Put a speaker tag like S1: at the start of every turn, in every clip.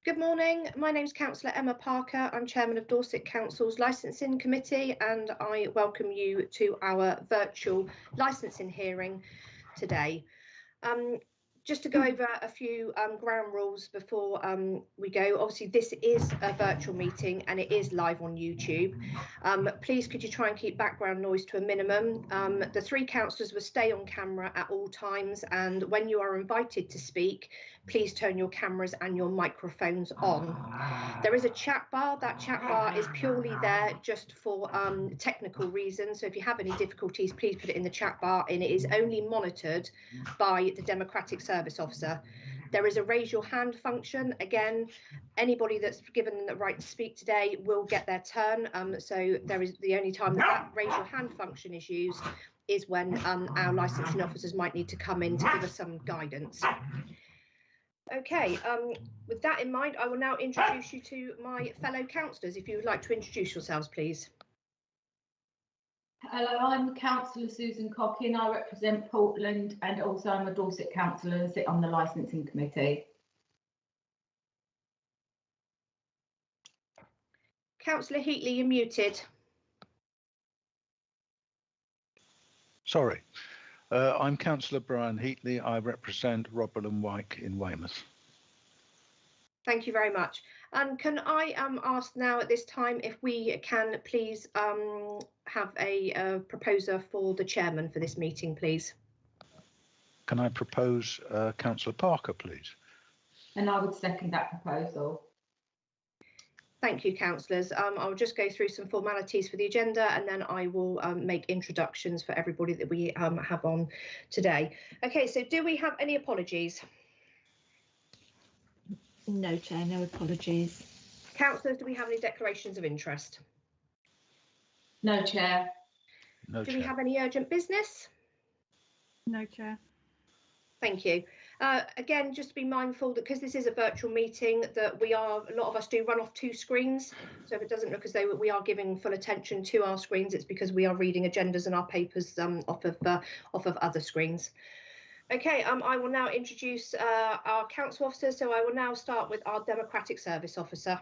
S1: Good morning. My name is Councillor Emma Parker. I'm Chairman of Dorset Council's Licensing Committee, and I welcome you to our virtual licensing hearing today. Just to go over a few ground rules before we go. Obviously, this is a virtual meeting and it is live on YouTube. Please could you try and keep background noise to a minimum. The three councillors will stay on camera at all times, and when you are invited to speak, please turn your cameras and your microphones on. There is a chat bar. That chat bar is purely there just for technical reasons. So if you have any difficulties, please put it in the chat bar, and it is only monitored by the Democratic Service Officer. There is a raise your hand function. Again, anybody that's given the right to speak today will get their turn. So there is the only time that raise your hand function is used is when our licensing officers might need to come in to give us some guidance. Okay, with that in mind, I will now introduce you to my fellow councillors. If you would like to introduce yourselves, please.
S2: Hello, I'm Councillor Susan Cushin. I represent Portland, and also I'm a Dorset councillor and sit on the licensing committee.
S1: Councillor Heatley, you're muted.
S3: Sorry. I'm Councillor Brian Heatley. I represent Robert and Wyke in Weymouth. Thank
S1: you very much. Can I ask now at this time if we can please have a proposer for the chairman for this meeting, please?
S3: Can I propose Councillor Parker, please?
S2: And I would second that proposal.
S1: Thank you, councillors. I'll just go through some formalities for the agenda, and then I will make introductions for everybody that we have on today. Okay, so do we have any apologies?
S4: No, Chair, no apologies.
S1: Councillors, do we have any declarations of interest?
S2: No, Chair.
S3: No,
S1: do
S3: Chair.
S1: We have any urgent business?
S4: No, Chair.
S1: Thank you. Again, just to be mindful that because this is a virtual meeting, that a lot of us do run off two screens. So if it doesn't look as though we are giving full attention to our screens, it's because we are reading agendas and our papers off of other screens. Okay, I will now introduce our council officers. So I will now start with our Democratic Service Officer.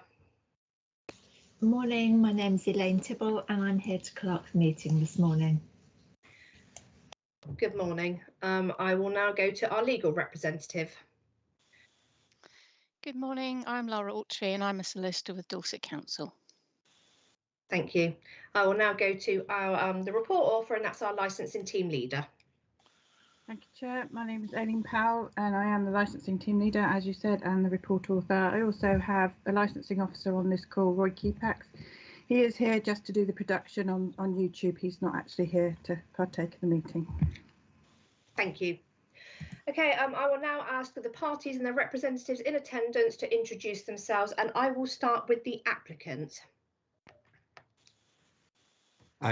S4: Good morning, my name is Elaine Tibble and I'm here to clerk the meeting this morning.
S1: Good morning. I will now go to our legal representative.
S5: Good morning, I'm Laura Autry and I'm a solicitor with Dorset Council.
S1: Thank you. I will now go to our the report author, and that's our licensing team leader.
S6: Thank you, Chair. My name is Elaine Powell and I am the licensing team leader, as you said, and the report author. I also have a licensing officer on this call, Roy Keepax. He is here just to do the production on YouTube. He's not actually here to partake in the meeting.
S1: Thank you. Okay, I will now ask the parties and their representatives in attendance to introduce themselves, and I will start with the applicant.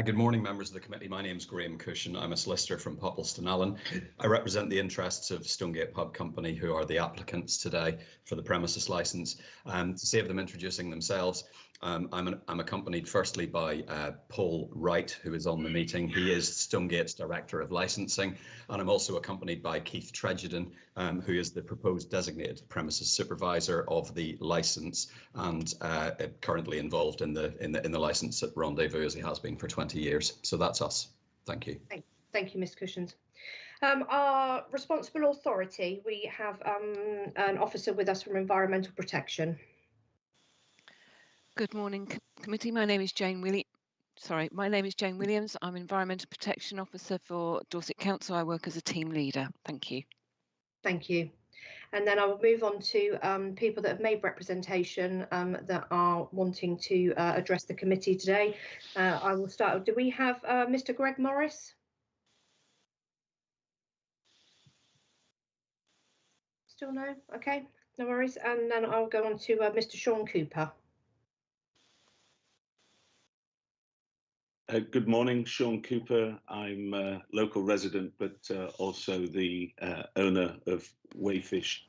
S7: Good morning, members of the committee. My name is Graham Cushin. I'm a solicitor from Poppleston Allen. I represent the interests of Stonegate Pub Company, who are the applicants today for the premises licence. To save them introducing themselves, I'm accompanied firstly by Paul Wright, who is on the meeting. He is Stonegate's Director of Licensing, and I'm also accompanied by Keith Tregiden, who is the proposed designated premises supervisor of the licence and currently involved in the licence at Rendezvous, as he has been for 20 years. So that's us. Thank you.
S1: Thank you, Ms. Cushing. Our responsible authority, we have an officer with us from Environmental Protection.
S5: Good morning, committee. My name is Jane Williams. I'm Environmental Protection Officer for Dorset Council. I work as a team leader. Thank you.
S1: Thank you. And then I will move on to people that have made representation that are wanting to address the committee today. I will start. Do we have Mr. Greg Morris? Still no? Okay, no worries. And then I'll go on to Mr. Sean Cooper.
S8: Good morning, Sean Cooper. I'm a local resident, but also the owner of Wayfish,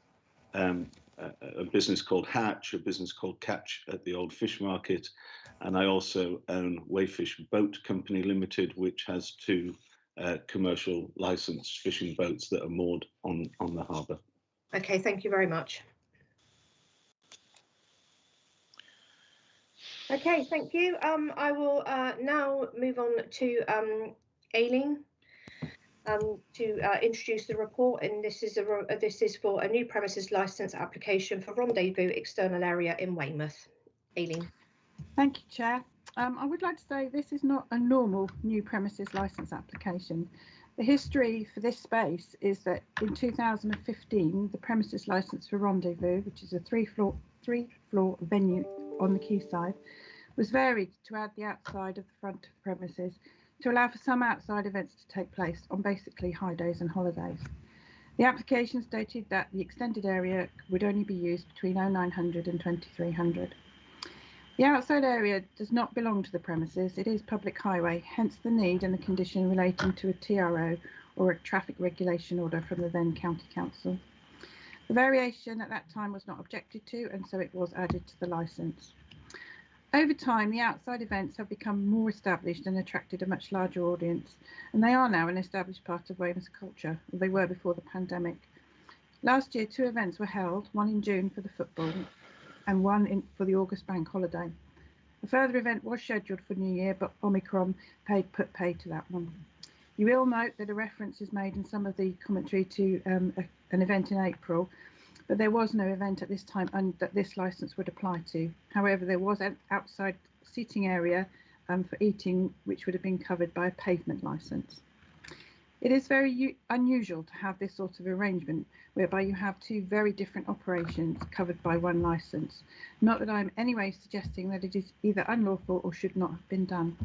S8: a business called Hatch, a business called Catch at the Old Fish Market. And I also own Wayfish Boat Company Limited, which has two commercial licensed fishing boats that are moored on the harbour.
S1: Okay, thank you very much. Okay, thank you. I will now move on to Aileen to introduce the report, and this is for a new premises licence application for Rendezvous external area in Weymouth. Aileen.
S6: Thank you, Chair. I would like to say this is not a normal new premises licence application. The history for this space is that in 2015, the premises licence for Rendezvous, which is a three-floor venue on the quayside, was varied to add the outside of the front of the premises to allow for some outside events to take place on basically high days and holidays. The application stated that the extended area would only be used between 0900 and 2300. The outside area does not belong to the premises, it is public highway, hence the need and the condition relating to a TRO or a traffic regulation order from the then County Council. The variation at that time was not objected to, and so it was added to the licence. Over time, the outside events have become more established and attracted a much larger audience, and they are now an established part of Weymouth's culture, as they were before the pandemic. Last year, 2 events were held, one in June for the football and one for the August bank holiday. A further event was scheduled for New Year, but Omicron put paid to that one. You will note that a reference is made in some of the commentary to an event in April, but there was no event at this time that this licence would apply to. However, there was an outside seating area for eating, which would have been covered by a pavement licence. It is very unusual to have this sort of arrangement whereby you have 2 very different operations covered by one licence. Not that I'm anyway suggesting that it is either unlawful or should not have been done.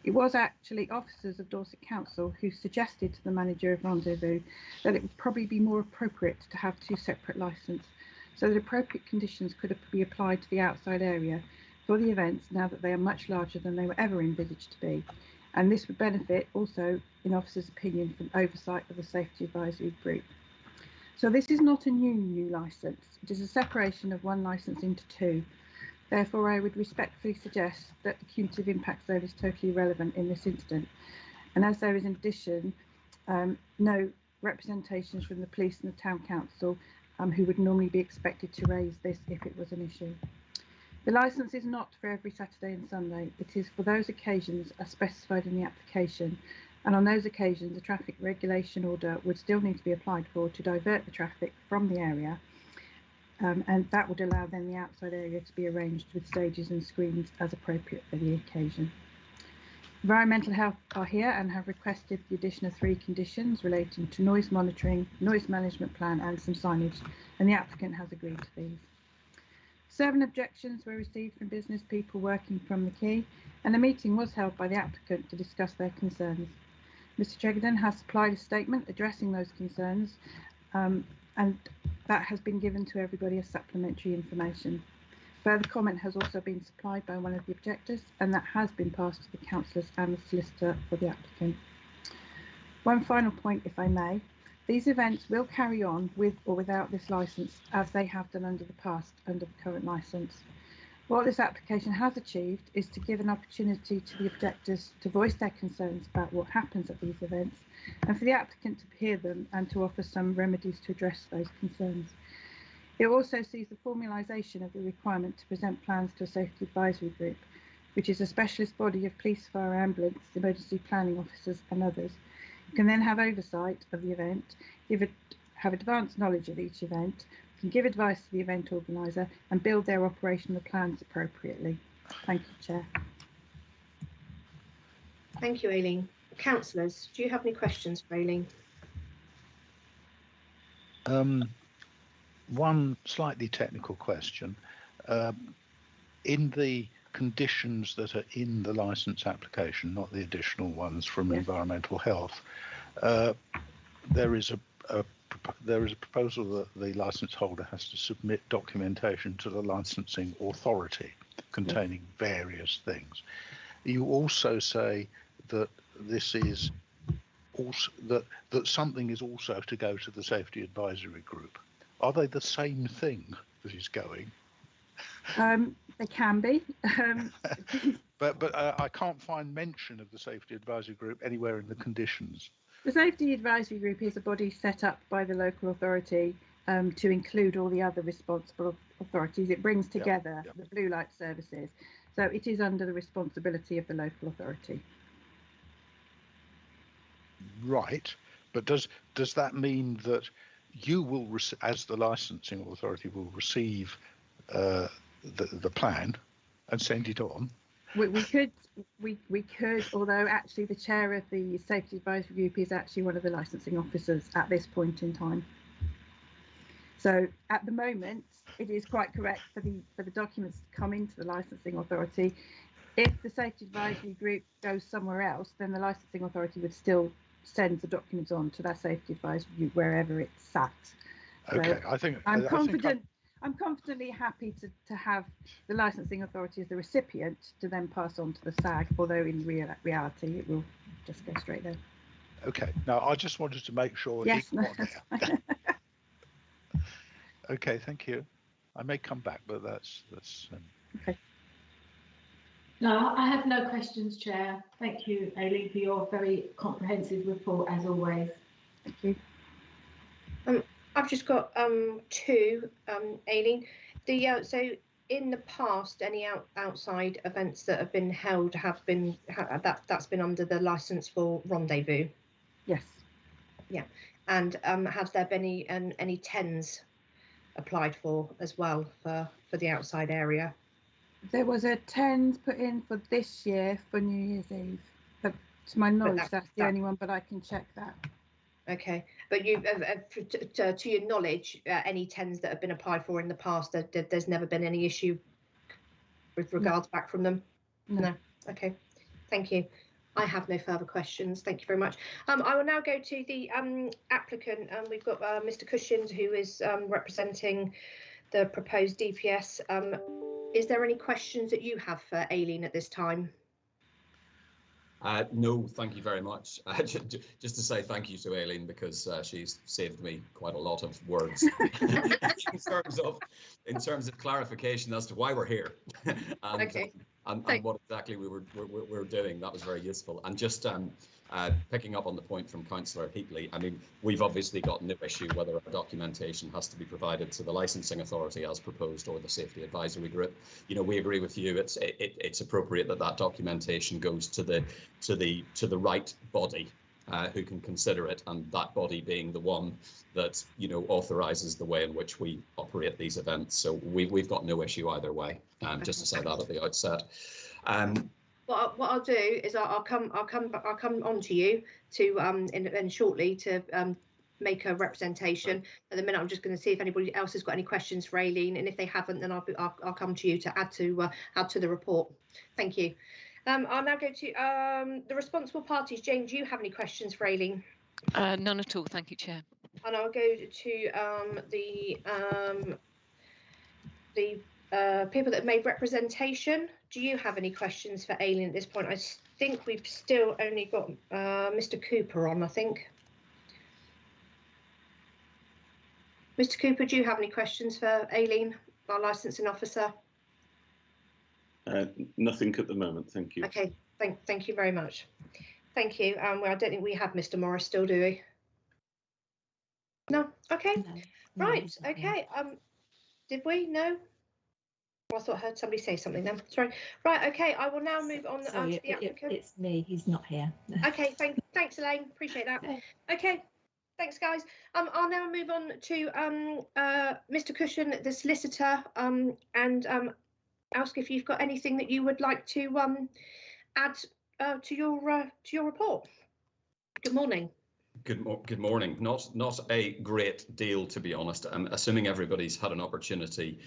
S6: It was actually officers of Dorset Council who suggested to the manager of Rendezvous that it would probably be more appropriate to have 2 separate licences, so that appropriate conditions could be applied to the outside area for the events now that they are much larger than they were ever envisaged to be. And this would benefit also, in officers' opinion, from oversight of the Safety Advisory Group. So this is not a new licence, it is a separation of one licence into 2. Therefore, I would respectfully suggest that the cumulative impact zone is totally irrelevant in this incident. And as there is in addition no representations from the police and the town council who would normally be expected to raise this if it was an issue. The licence is not for every Saturday and Sunday, it is for those occasions as specified in the application, and on those occasions a traffic regulation order would still need to be applied for to divert the traffic from the area, and that would allow then the outside area to be arranged with stages and screens as appropriate for the occasion. Environmental Health are here and have requested the addition of 3 conditions relating to noise monitoring, noise management plan and some signage, and the applicant has agreed to these. 7 objections were received from business people working from the quay, and a meeting was held by the applicant to discuss their concerns. Mr Chegerden has supplied a statement addressing those concerns, and that has been given to everybody as supplementary information. Further comment has also been supplied by one of the objectors, and that has been passed to the councillors and the solicitor for the applicant. One final point, if I may. These events will carry on with or without this licence, as they have done under the past under the current licence. What this application has achieved is to give an opportunity to the objectors to voice their concerns about what happens at these events, and for the applicant to hear them and to offer some remedies to address those concerns. It also sees the formalisation of the requirement to present plans to a Safety Advisory Group, which is a specialist body of police, fire, ambulance, emergency planning officers and others, who can then have oversight of the event, have advanced knowledge of each event, can give advice to the event organiser and build their operational plans appropriately. Thank you, Chair.
S1: Thank you, Aileen. Councillors, do you have any questions for Aileen?
S3: One slightly technical question. In the conditions that are in the licence application, not the additional ones from Environmental Health, there is a proposal that the licence holder has to submit documentation to the licensing authority containing various things. You also say that this is also that something is also to go to the Safety Advisory Group. Are they the same thing that is going?
S6: They can be.
S3: But I can't find mention of the Safety Advisory Group anywhere in the conditions.
S6: The Safety Advisory Group is a body set up by the local authority to include all the other responsible authorities. It brings together the blue light services. So it is under the responsibility of the local authority.
S3: Right, but does that mean that you will, as the licensing authority, will receive the plan and send it on? We could,
S6: although actually the chair of the safety advisory group is actually one of the licensing officers at this point in time. So at the moment, it is quite correct for the documents to come into the licensing authority. If the safety advisory group goes somewhere else, then the licensing authority would still send the documents on to that safety advisory group wherever it's sat.
S3: Okay,
S6: so I'm confidently happy to have the licensing authority as the recipient to then pass on to the SAG, although in reality it will just go straight there.
S3: Okay, now I just wanted to make sure
S6: yes,
S3: it got there. Okay, thank you. I may come back, but that's
S6: okay.
S2: No, I have no questions, Chair. Thank you, Aileen, for your very comprehensive report, as always.
S6: Thank you.
S1: I've just got two, Aileen. So in the past, any outside events that have been held that's been under the license for Rendezvous.
S6: Yes.
S1: Yeah, and has there been any TENS applied for as well for the outside area?
S6: There was a TENS put in for this year for New Year's Eve. But to my knowledge, that's the only one, but I can check that.
S1: Okay, but you, to your knowledge, any TENS that have been applied for in the past, there's never been any issue with regards back from them? No. Okay, thank you. I have no further questions. Thank you very much. I will now go to the applicant. We've got Mr. Cushin, who is representing the proposed DPS. Is there any questions that you have for Aileen at this time?
S7: No, thank you very much. Just to say thank you to Aileen, because she's saved me quite a lot of words in terms of clarification as to why we're here and,
S1: okay.
S7: and what exactly we were doing. That was very useful. And just picking up on the point from Councillor Heatley, I mean, we've obviously got no issue whether our documentation has to be provided to the licensing authority as proposed or the safety advisory group. You know, we agree with you. It's appropriate that documentation goes to the right body who can consider it, and that body being the one that, you know, authorises the way in which we operate these events. So we've got no issue either way. Just to say that at the outset.
S1: What I'll do is I'll come on to you in shortly to make a representation. At the minute, I'm just going to see if anybody else has got any questions for Aileen, and if they haven't, then I'll come to you to add to the report. Thank you. I'll now go to the responsible parties. Jane, do you have any questions for Aileen?
S5: None at all, thank you, Chair.
S1: And I'll go to the people that have made representation. Do you have any questions for Aileen at this point? I think we've still only got Mr. Cooper on, I think. Mr. Cooper, do you have any questions for Aileen, our licensing officer?
S8: Nothing at the moment, thank you.
S1: Okay, thank you very much. Thank you. Well, I don't think we have Mr. Morris still, do we? No. Okay. No, right. Okay. Did we? No. Well, I thought I heard somebody say something then. Sorry. Right. Okay. I will now move on to the applicant.
S4: It's me. He's not here.
S1: Okay. Thanks, Elaine. Appreciate that. Okay. Thanks, guys. I'll now move on to Mr. Cushin, the solicitor, and ask if you've got anything that you would like to add to your report. Good morning.
S7: Good morning. Not a great deal, to be honest. I'm assuming everybody's had an opportunity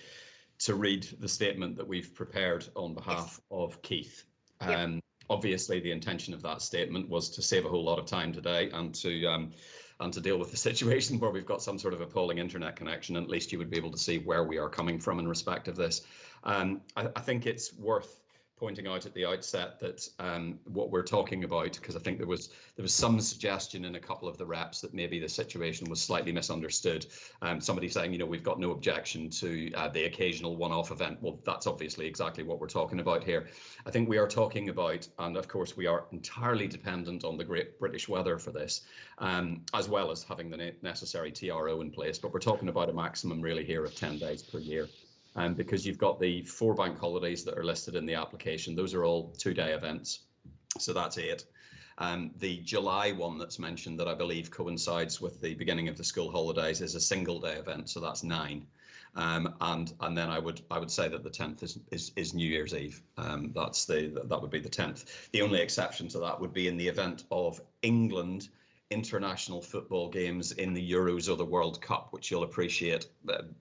S7: to read the statement that we've prepared on behalf of Keith. Yep. Obviously, the intention of that statement was to save a whole lot of time today and to deal with the situation where we've got some sort of appalling internet connection. And at least you would be able to see where we are coming from in respect of this. I think it's worth pointing out at the outset that what we're talking about, because I think there was some suggestion in a couple of the reps that maybe the situation was slightly misunderstood. Somebody saying, you know, we've got no objection to the occasional one-off event. Well, that's obviously exactly what we're talking about here. I think we are talking about, and of course we are entirely dependent on the great British weather for this, as well as having the necessary TRO in place. But we're talking about a maximum really here of 10 days per year. because you've got the 4 bank holidays that are listed in the application. Those are all 2-day events, so that's 8. The July one that's mentioned, that I believe coincides with the beginning of the school holidays, is a single-day event, so that's 9. And then I would say that the 10th is New Year's Eve. That would be the 10th. The only exception to that would be in the event of England international football games in the Euros or the World Cup, which you'll appreciate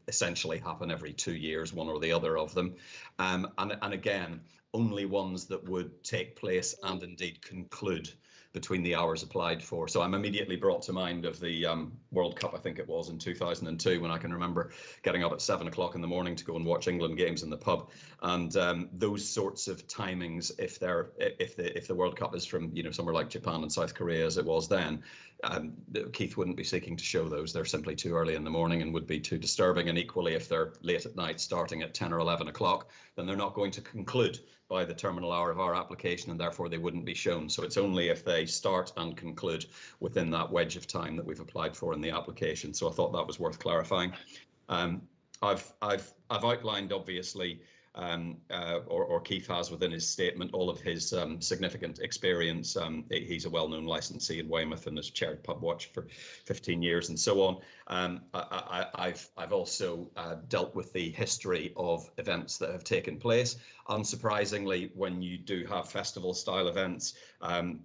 S7: essentially happen every 2 years, one or the other of them. And again, only ones that would take place and indeed conclude between the hours applied for. So I'm immediately brought to mind of the World Cup, I think it was in 2002, when I can remember getting up at 7 o'clock in the morning to go and watch England games in the pub. And those sorts of timings, if the World Cup is from somewhere like Japan and South Korea as it was then, Keith wouldn't be seeking to show those. They're simply too early in the morning and would be too disturbing. And equally, if they're late at night starting at 10 or 11 o'clock, then they're not going to conclude by the terminal hour of our application, and therefore they wouldn't be shown. So it's only if they start and conclude within that wedge of time that we've applied for in the application. So I thought that was worth clarifying. I've outlined, obviously, or Keith has within his statement, all of his significant experience. He's a well-known licensee in Weymouth and has chaired Pub Watch for 15 years and so on. I've also dealt with the history of events that have taken place. Unsurprisingly, when you do have festival-style events,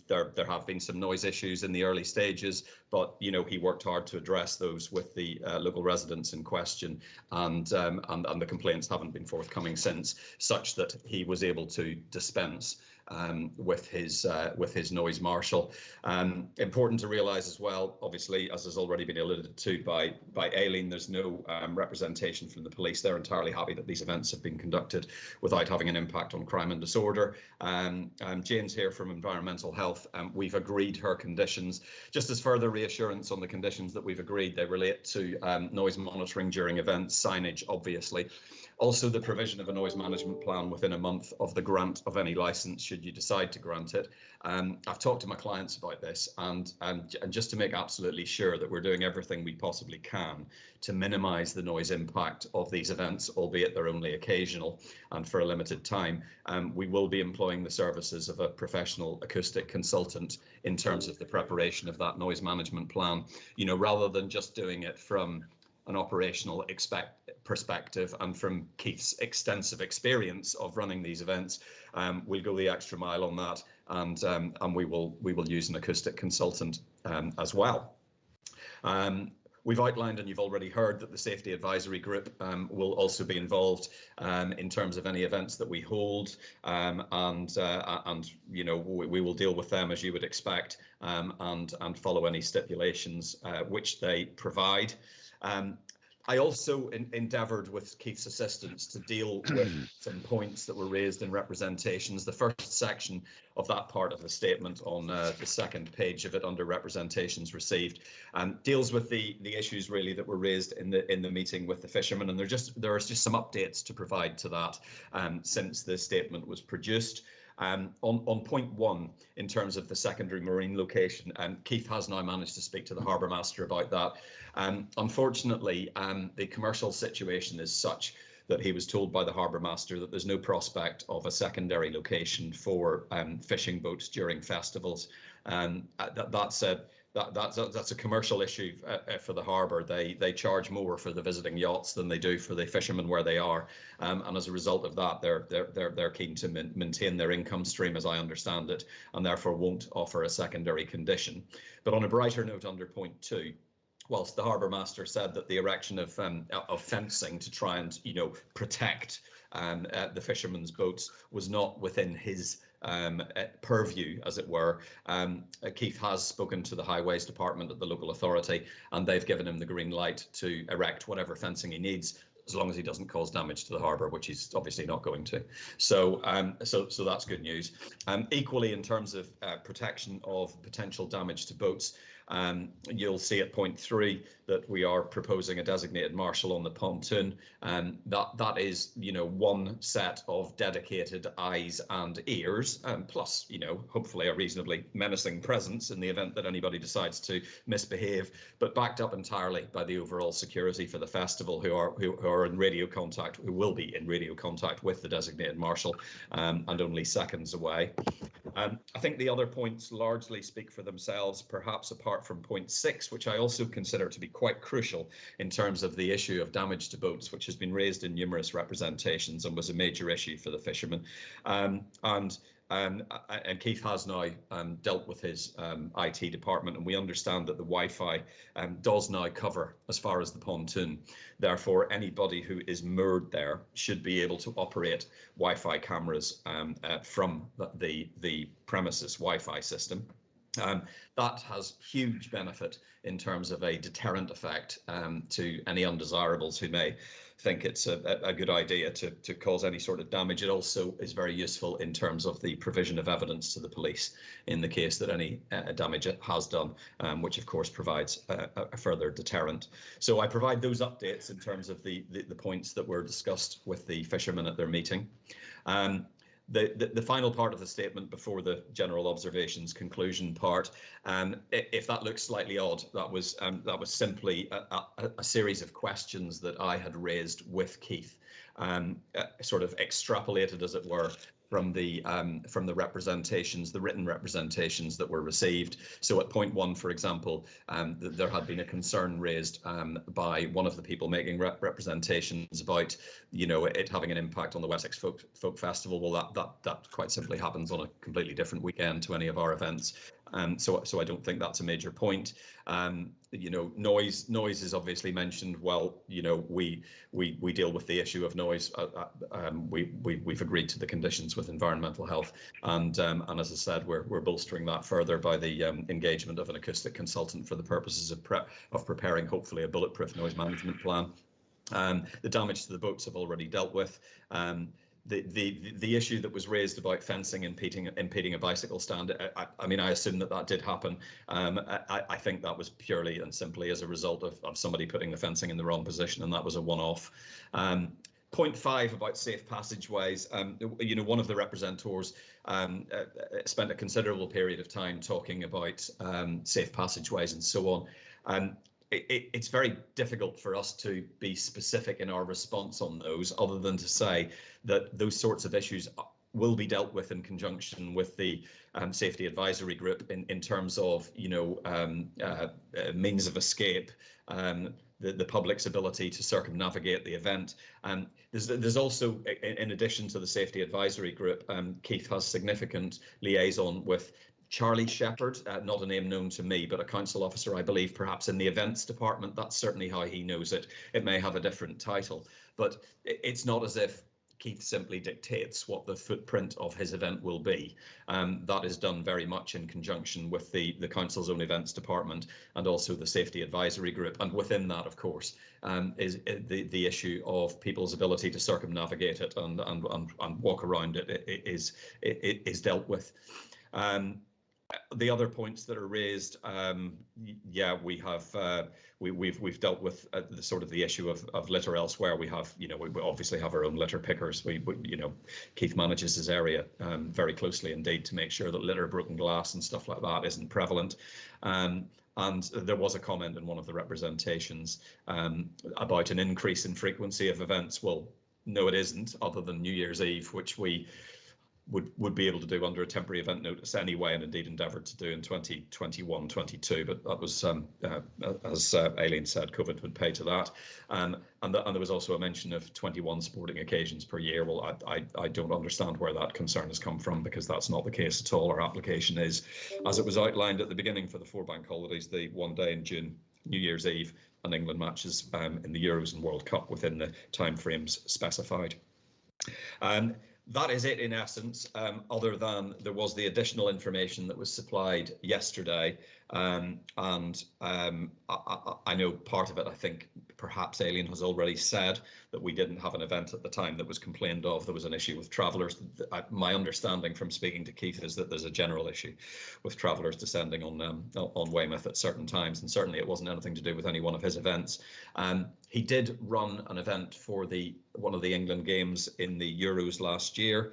S7: there have been some noise issues in the early stages, but he worked hard to address those with the local residents in question, and the complaints haven't been forthcoming since, such that he was able to dispense with his noise marshal. Important to realise as well, obviously, as has already been alluded to by Elaine, there's no representation from the police. They're entirely happy that these events have been conducted without having an impact on crime and disorder. Jane's here from Environmental Health. We've agreed her conditions. Just as further reassurance on the conditions that we've agreed, they relate to noise monitoring during events, signage, obviously. Also, the provision of a noise management plan within a month of the grant of any licence, should you decide to grant it. I've talked to my clients about this, and just to make absolutely sure that we're doing everything we possibly can to minimise the noise impact of these events, albeit they're only occasional and for a limited time, we will be employing the services of a professional acoustic consultant in terms of the preparation of that noise management plan, rather than just doing it from an operational perspective and from Keith's extensive experience of running these events. We'll go the extra mile on that, and we will use an acoustic consultant as well. We've outlined, and you've already heard, that the Safety Advisory Group will also be involved in terms of any events that we hold, and we will deal with them as you would expect, and follow any stipulations which they provide. I also endeavoured, with Keith's assistance, to deal with some points that were raised in representations. The first section of that part of the statement, on the second page of it under representations received, deals with the issues really that were raised in the meeting with the fishermen, and there are just some updates to provide to that since the statement was produced. On point 1, in terms of the secondary marine location, Keith has now managed to speak to the Harbour Master about that. Unfortunately, the commercial situation is such that he was told by the Harbour Master that there's no prospect of a secondary location for fishing boats during festivals. That said, that's a commercial issue for the harbour. They charge more for the visiting yachts than they do for the fishermen where they are, and as a result of that, they're keen to maintain their income stream, as I understand it, and therefore won't offer a secondary condition. But on a brighter note, under point 2, whilst the Harbour Master said that the erection of fencing to try and protect the fishermen's boats was not within his purview, as it were, Keith has spoken to the Highways Department at the local authority, and they've given him the green light to erect whatever fencing he needs, as long as he doesn't cause damage to the harbour, which he's obviously not going to. So that's good news. Equally, in terms of protection of potential damage to boats, You'll see at point 3 that we are proposing a designated marshal on the pontoon, and that is, one set of dedicated eyes and ears, plus, hopefully a reasonably menacing presence in the event that anybody decides to misbehave, but backed up entirely by the overall security for the festival, who are in radio contact, who will be in radio contact with the designated marshal, and only seconds away. I think the other points largely speak for themselves, perhaps apart from point 6, which I also consider to be quite crucial in terms of the issue of damage to boats, which has been raised in numerous representations and was a major issue for the fishermen. And Keith has now dealt with his IT department, and we understand that the Wi-Fi does now cover as far as the pontoon. Therefore, anybody who is moored there should be able to operate Wi-Fi cameras from the premises Wi-Fi system. That has huge benefit in terms of a deterrent effect to any undesirables who may think it's a good idea to cause any sort of damage. It also is very useful in terms of the provision of evidence to the police in the case that any damage it has done, which of course provides a further deterrent. So I provide those updates in terms of the points that were discussed with the fishermen at their meeting. The final part of the statement before the general observations conclusion part, if that looks slightly odd, that was simply a series of questions that I had raised with Keith, sort of extrapolated, as it were, from the representations, the written representations that were received. So at point 1, for example, there had been a concern raised by one of the people making representations about, it having an impact on the Wessex Folk Festival. Well, that quite simply happens on a completely different weekend to any of our events. So I don't think that's a major point. Noise is obviously mentioned. Well, we deal with the issue of noise. We've agreed to the conditions with environmental health, and as I said, we're bolstering that further by the engagement of an acoustic consultant for the purposes of preparing, hopefully, a bulletproof noise management plan. The damage to the boats I've already dealt with. The issue that was raised about fencing impeding a bicycle stand, I mean, I assume that did happen. I think that was purely and simply as a result of somebody putting the fencing in the wrong position, and that was a one-off. Point 5 about safe passageways. One of the representors spent a considerable period of time talking about safe passageways and so on. It's very difficult for us to be specific in our response on those, other than to say that those sorts of issues will be dealt with in conjunction with the safety advisory group in terms of means of escape, the public's ability to circumnavigate the event. There's also, in addition to the safety advisory group, Keith has significant liaison with Charlie Shepherd, not a name known to me, but a council officer, I believe, perhaps in the events department. That's certainly how he knows it. It may have a different title, but it's not as if Keith simply dictates what the footprint of his event will be. That is done very much in conjunction with the council's own events department and also the safety advisory group. And within that, of course, is the issue of people's ability to circumnavigate it and walk around it is dealt with. The other points that are raised, we have we've dealt with the sort of the issue of litter elsewhere. We have, we obviously have our own litter pickers. Keith manages his area very closely indeed to make sure that litter, broken glass, and stuff like that isn't prevalent. And there was a comment in one of the representations about an increase in frequency of events. Well, no, it isn't, other than New Year's Eve, which we would be able to do under a temporary event notice anyway, and indeed endeavoured to do in 2021-22, but that was, as Elaine said, COVID would pay to that. And there was also a mention of 21 sporting occasions per year. Well, I don't understand where that concern has come from, because that's not the case at all. Our application is, as it was outlined at the beginning for the 4 bank holidays, the one day in June, New Year's Eve, and England matches in the Euros and World Cup within the timeframes specified. That is it in essence, other than there was the additional information that was supplied yesterday I know part of it, I think perhaps Aileen has already said that we didn't have an event at the time that was complained of. There was an issue with travellers. My understanding from speaking to Keith is that there's a general issue with travellers descending on Weymouth at certain times, and certainly it wasn't anything to do with any one of his events. He did run an event for one of the England games in the Euros last year.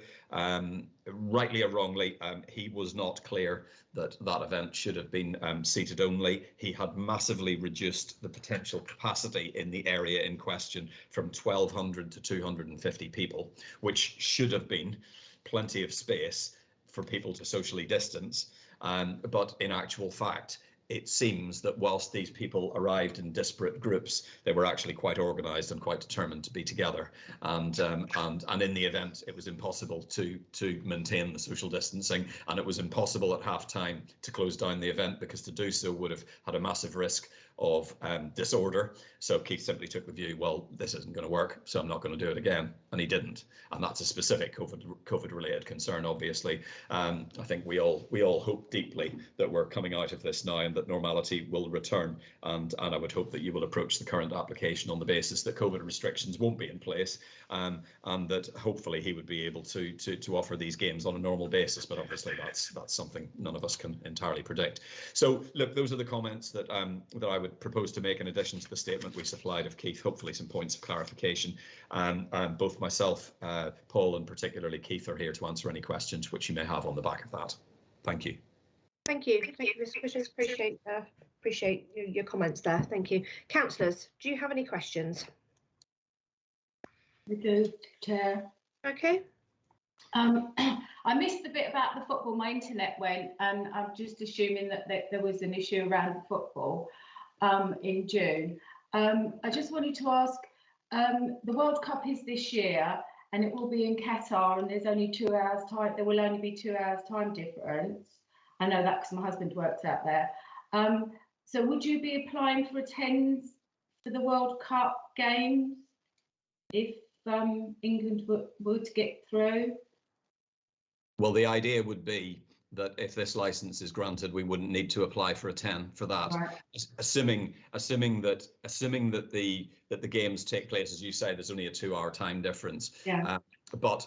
S7: Rightly or wrongly, he was not clear that event should have been seated only. He had massively reduced the potential capacity in the area in question from 1,200 to 250 people, which should have been plenty of space for people to socially distance. But in actual fact, it seems that whilst these people arrived in disparate groups, they were actually quite organised and quite determined to be together. And in the event, it was impossible to maintain the social distancing, and it was impossible at half-time to close down the event, because to do so would have had a massive risk of disorder. So Keith simply took the view, well, this isn't going to work, so I'm not going to do it again, and he didn't. And that's a specific COVID-related concern, obviously. I think we all hope deeply that we're coming out of this now and that normality will return. And I would hope that you will approach the current application on the basis that COVID restrictions won't be in place, and that hopefully he would be able to offer these games on a normal basis. But obviously that's something none of us can entirely predict. So look, those are the comments that I would propose to make in addition to the statement we supplied of Keith. Hopefully some points of clarification. Both myself, Paul, and particularly Keith are here to answer any questions which you may have on the back of that. Thank you.
S1: Thank you, Mr. Cushing. Appreciate your comments there. Thank you. Councillors, do you have any questions?
S2: We do, Chair.
S1: Okay.
S2: I missed the bit about the football. My internet went, and I'm just assuming that there was an issue around the football in June. I just wanted to ask, the World Cup is this year, and it will be in Qatar, and there's only 2 hours time. There will only be 2 hours time difference. I know that because my husband works out there. So would you be applying for attendance for the World Cup games if England would get through?
S7: Well, the idea would be that if this license is granted, we wouldn't need to apply for a 10 for that, right. assuming that the games take place, as you say, there's only a 2 hour time difference.
S2: Yeah.
S7: But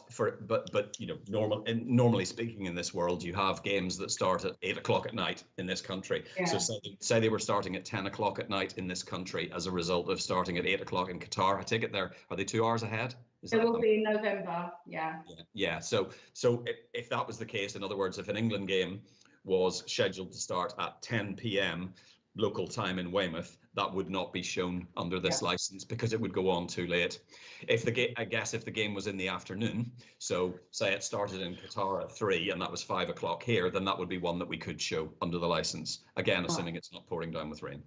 S7: you know, normally speaking in this world, you have games that start at 8 o'clock at night in this country. Yeah. So say they were starting at 10 o'clock at night in this country as a result of starting at 8 o'clock in Qatar. I take it are they 2 hours ahead?
S2: It will be in November, yeah.
S7: Yeah. So if that was the case, in other words, if an England game was scheduled to start at 10 p.m. local time in Weymouth, that would not be shown under this license because it would go on too late. If the game was in the afternoon, so say it started in Qatar at 3 and that was 5 o'clock here, then that would be one that we could show under the license. Again, assuming it's not pouring down with rain.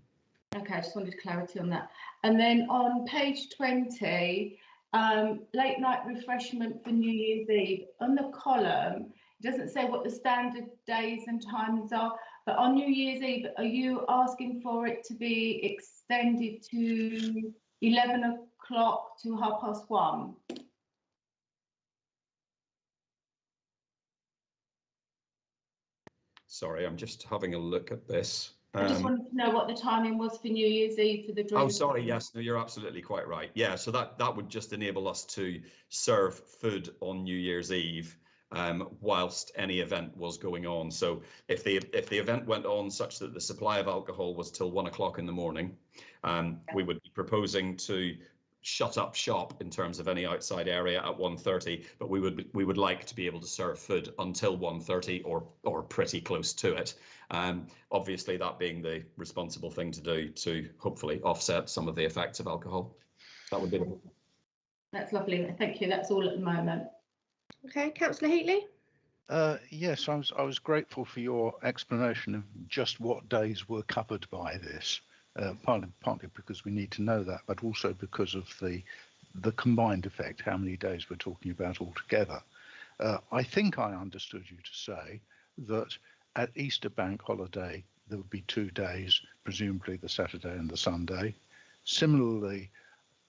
S7: Okay,
S2: I just wanted clarity on that. And then on page 20, late night refreshment for New Year's Eve. On the column, it doesn't say what the standard days and times are, but on New Year's Eve, are you asking for it to be extended to 11 o'clock to 1:30?
S7: Sorry, I'm just having a look at this.
S2: I just wanted to know what the timing was for New Year's Eve for the drink.
S7: Oh, sorry. Yes, no, you're absolutely quite right. Yeah, so that would just enable us to serve food on New Year's Eve whilst any event was going on. So if the event went on such that the supply of alcohol was till 1 o'clock in the morning, we would be proposing to shut up shop in terms of any outside area at 1:30, but we would like to be able to serve food until 1:30 or pretty close to it. Obviously, that being the responsible thing to do to hopefully offset some of the effects of alcohol. That would be.
S2: That's lovely. Thank you. That's all at the moment.
S1: Okay, Councillor Heatley.
S3: Yes, I was grateful for your explanation of just what days were covered by this. Partly because we need to know that, but also because of the combined effect, how many days we're talking about altogether. I think I understood you to say that at Easter bank holiday, there would be 2 days, presumably the Saturday and the Sunday. Similarly,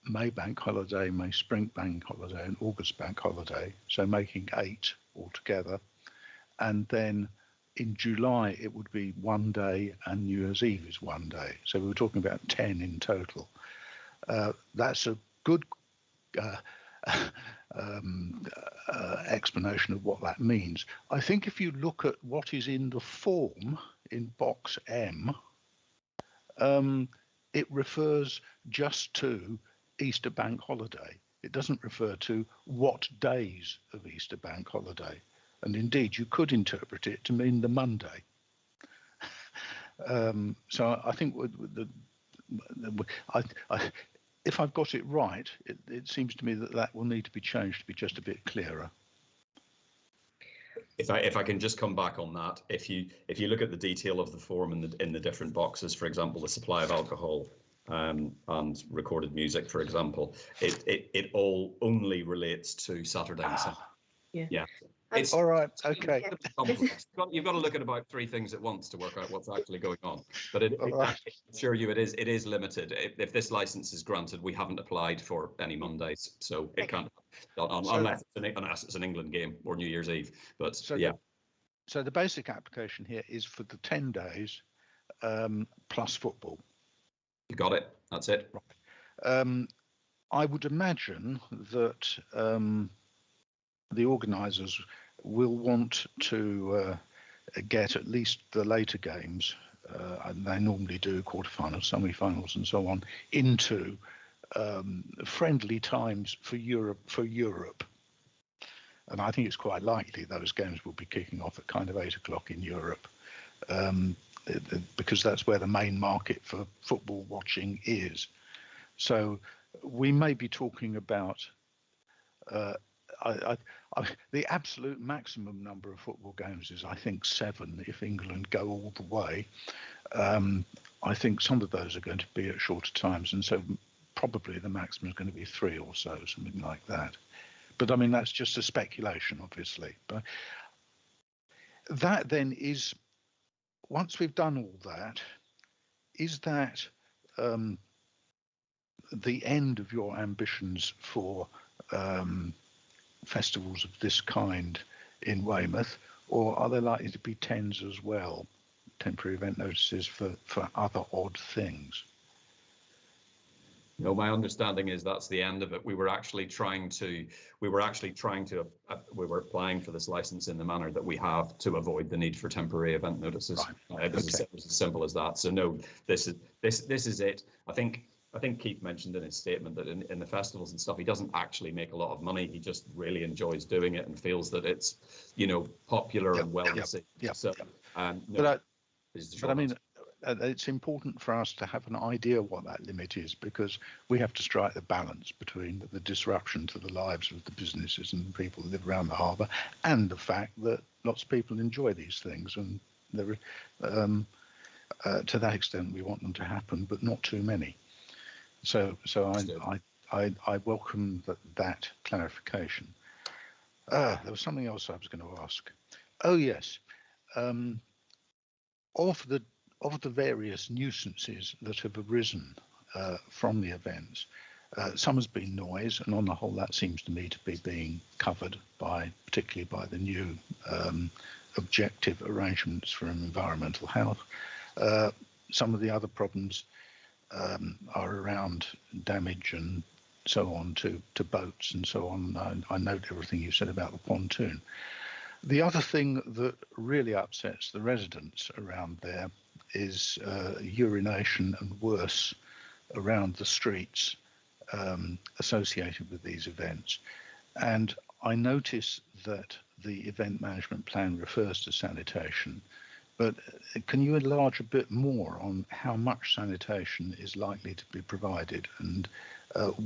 S3: May bank holiday, May spring bank holiday and August bank holiday, so making 8 altogether. And then in July, it would be 1 day, and New Year's Eve is 1 day. So we were talking about 10 in total. That's a good explanation of what that means. I think if you look at what is in the form in box M, it refers just to Easter bank holiday. It doesn't refer to what days of Easter bank holiday. And indeed, you could interpret it to mean the Monday. So I think if I've got it right, it seems to me that will need to be changed to be just a bit clearer.
S7: If I can just come back on that, if you look at the detail of the form in the different boxes, for example, the supply of alcohol and recorded music, for example, it all only relates to Saturday and Sunday. Yeah. It's
S3: all right. Okay.
S7: You've got to look at about 3 things at once to work out what's actually going on. But I assure you, it is limited. If this license is granted, we haven't applied for any Mondays, so it can't, unless it's an England game or New Year's Eve. But so yeah.
S3: So the basic application here is for the 10 days plus football.
S7: You got it. That's it.
S3: Right. I would imagine that the organisers will want to get at least the later games, and they normally do quarterfinals, semi-finals, and so on, into friendly times for Europe. And I think it's quite likely those games will be kicking off at kind of 8 o'clock in Europe, because that's where the main market for football watching is. So we may be talking about the absolute maximum number of football games is, I think, 7 if England go all the way. I think some of those are going to be at shorter times, and so probably the maximum is going to be 3 or so, something like that. But I mean, that's just a speculation, obviously. But that then is, once we've done all that, is that the end of your ambitions for festivals of this kind in Weymouth, or are there likely to be 10s as well, temporary event notices for other odd things?
S7: No, my understanding is that's the end of it. We were applying for this license in the manner that we have to avoid the need for temporary event notices. Right. It was as simple as that. So no, this is it. I think Keith mentioned in his statement that in the festivals and stuff, he doesn't actually make a lot of money. He just really enjoys doing it and feels that it's, popular and well received. So,
S3: but I mean, it's important for us to have an idea what that limit is, because we have to strike the balance between the disruption to the lives of the businesses and the people who live around the harbour, and the fact that lots of people enjoy these things, and to that extent we want them to happen, but not too many. So I welcome that clarification. There was something else I was going to ask. Oh yes, of the various nuisances that have arisen from the events, some has been noise, and on the whole that seems to me to be being covered particularly by the new objective arrangements for environmental health. Some of the other problems are around damage and so on to boats and so on. I note everything you said about the pontoon. The other thing that really upsets the residents around there is urination and worse around the streets associated with these events. And I notice that the event management plan refers to sanitation, but can you enlarge a bit more on how much sanitation is likely to be provided, and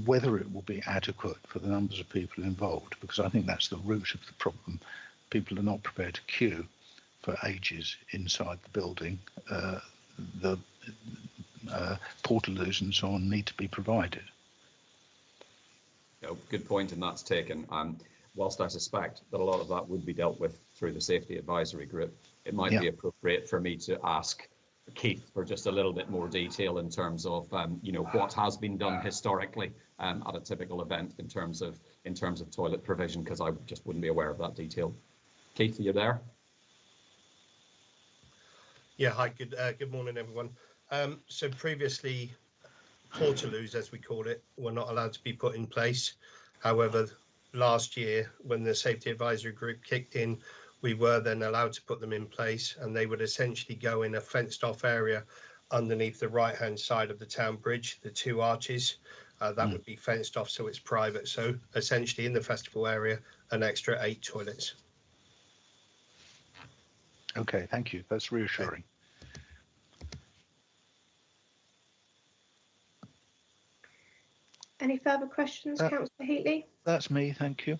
S3: whether it will be adequate for the numbers of people involved? Because I think that's the root of the problem. People are not prepared to queue for ages inside the building. The portaloos and so on need to be provided.
S7: Good point, and that's taken. Whilst I suspect that a lot of that would be dealt with through the safety advisory group, it might be appropriate for me to ask Keith for just a little bit more detail in terms of what has been done historically at a typical event in terms of toilet provision, because I just wouldn't be aware of that detail. Keith, are you there?
S9: Yeah, hi, good morning, everyone. So previously, Portaloos, as we call it, were not allowed to be put in place. However, last year, when the Safety Advisory Group kicked in, we were then allowed to put them in place, and they would essentially go in a fenced-off area underneath the right-hand side of the town bridge, the two arches. That would be fenced off, so it's private. So essentially, in the festival area, an extra 8 toilets.
S3: Okay, thank you. That's reassuring.
S1: Any further questions, Councillor Heatley?
S3: That's me, thank you.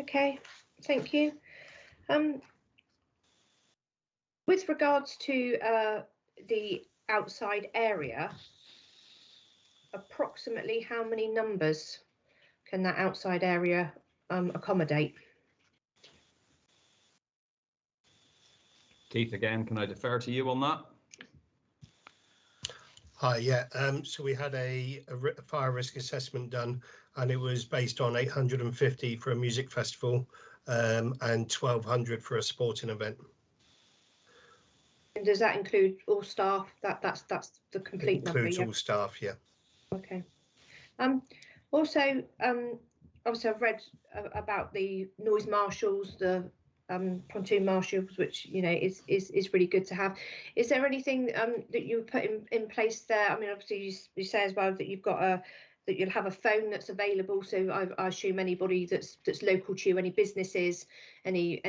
S1: Okay, thank you. With regards to the outside area, approximately how many numbers can that outside area accommodate?
S7: Keith, again, can I defer to you on that?
S9: Hi, yeah. So we had a fire risk assessment done, and it was based on 850 for a music festival and 1,200 for a sporting event.
S1: And does that include all staff? That's the complete number.
S9: Includes all staff, yeah.
S1: Okay. Also, obviously I've read about the noise marshals, the pontoon marshals, which is really good to have. Is there anything that you put in place there? I mean, obviously you say as well that you've got that you'll have a phone that's available. So I assume anybody that's local to you, any businesses, any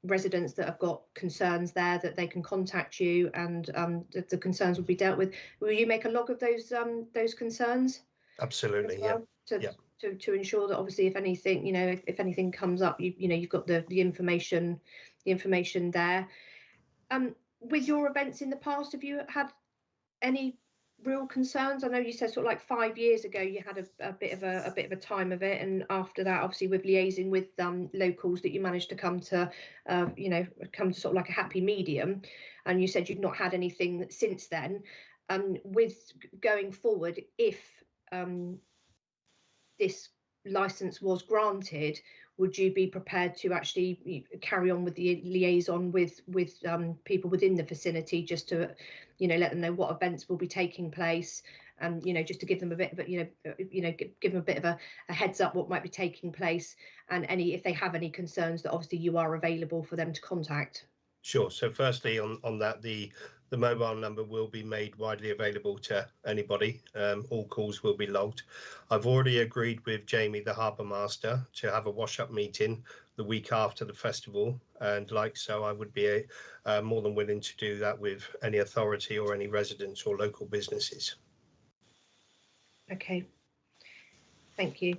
S1: residents that have got concerns there, that they can contact you, and the concerns will be dealt with. Will you make a log of those concerns?
S9: Absolutely,
S1: well,
S9: yeah.
S1: To ensure that obviously if anything if anything comes up, you've got the information there. With your events in the past, have you had any real concerns? I know you said sort of like 5 years ago you had a bit of a time of it, and after that, obviously with liaising with locals, that you managed to come to sort of like a happy medium, and you said you've not had anything since then. With going forward, if this license was granted, would you be prepared to actually carry on with the liaison with people within the facility, just to let them know what events will be taking place, and just to give them a bit of give them a bit of a heads up what might be taking place, and if they have any concerns, that obviously you are available for them to contact?
S9: Sure. So firstly, on that, the mobile number will be made widely available to anybody. All calls will be logged. I've already agreed with Jamie, the harbour master, to have a wash-up meeting the week after the festival, and I would be more than willing to do that with any authority or any residents or local businesses.
S1: Okay, thank you.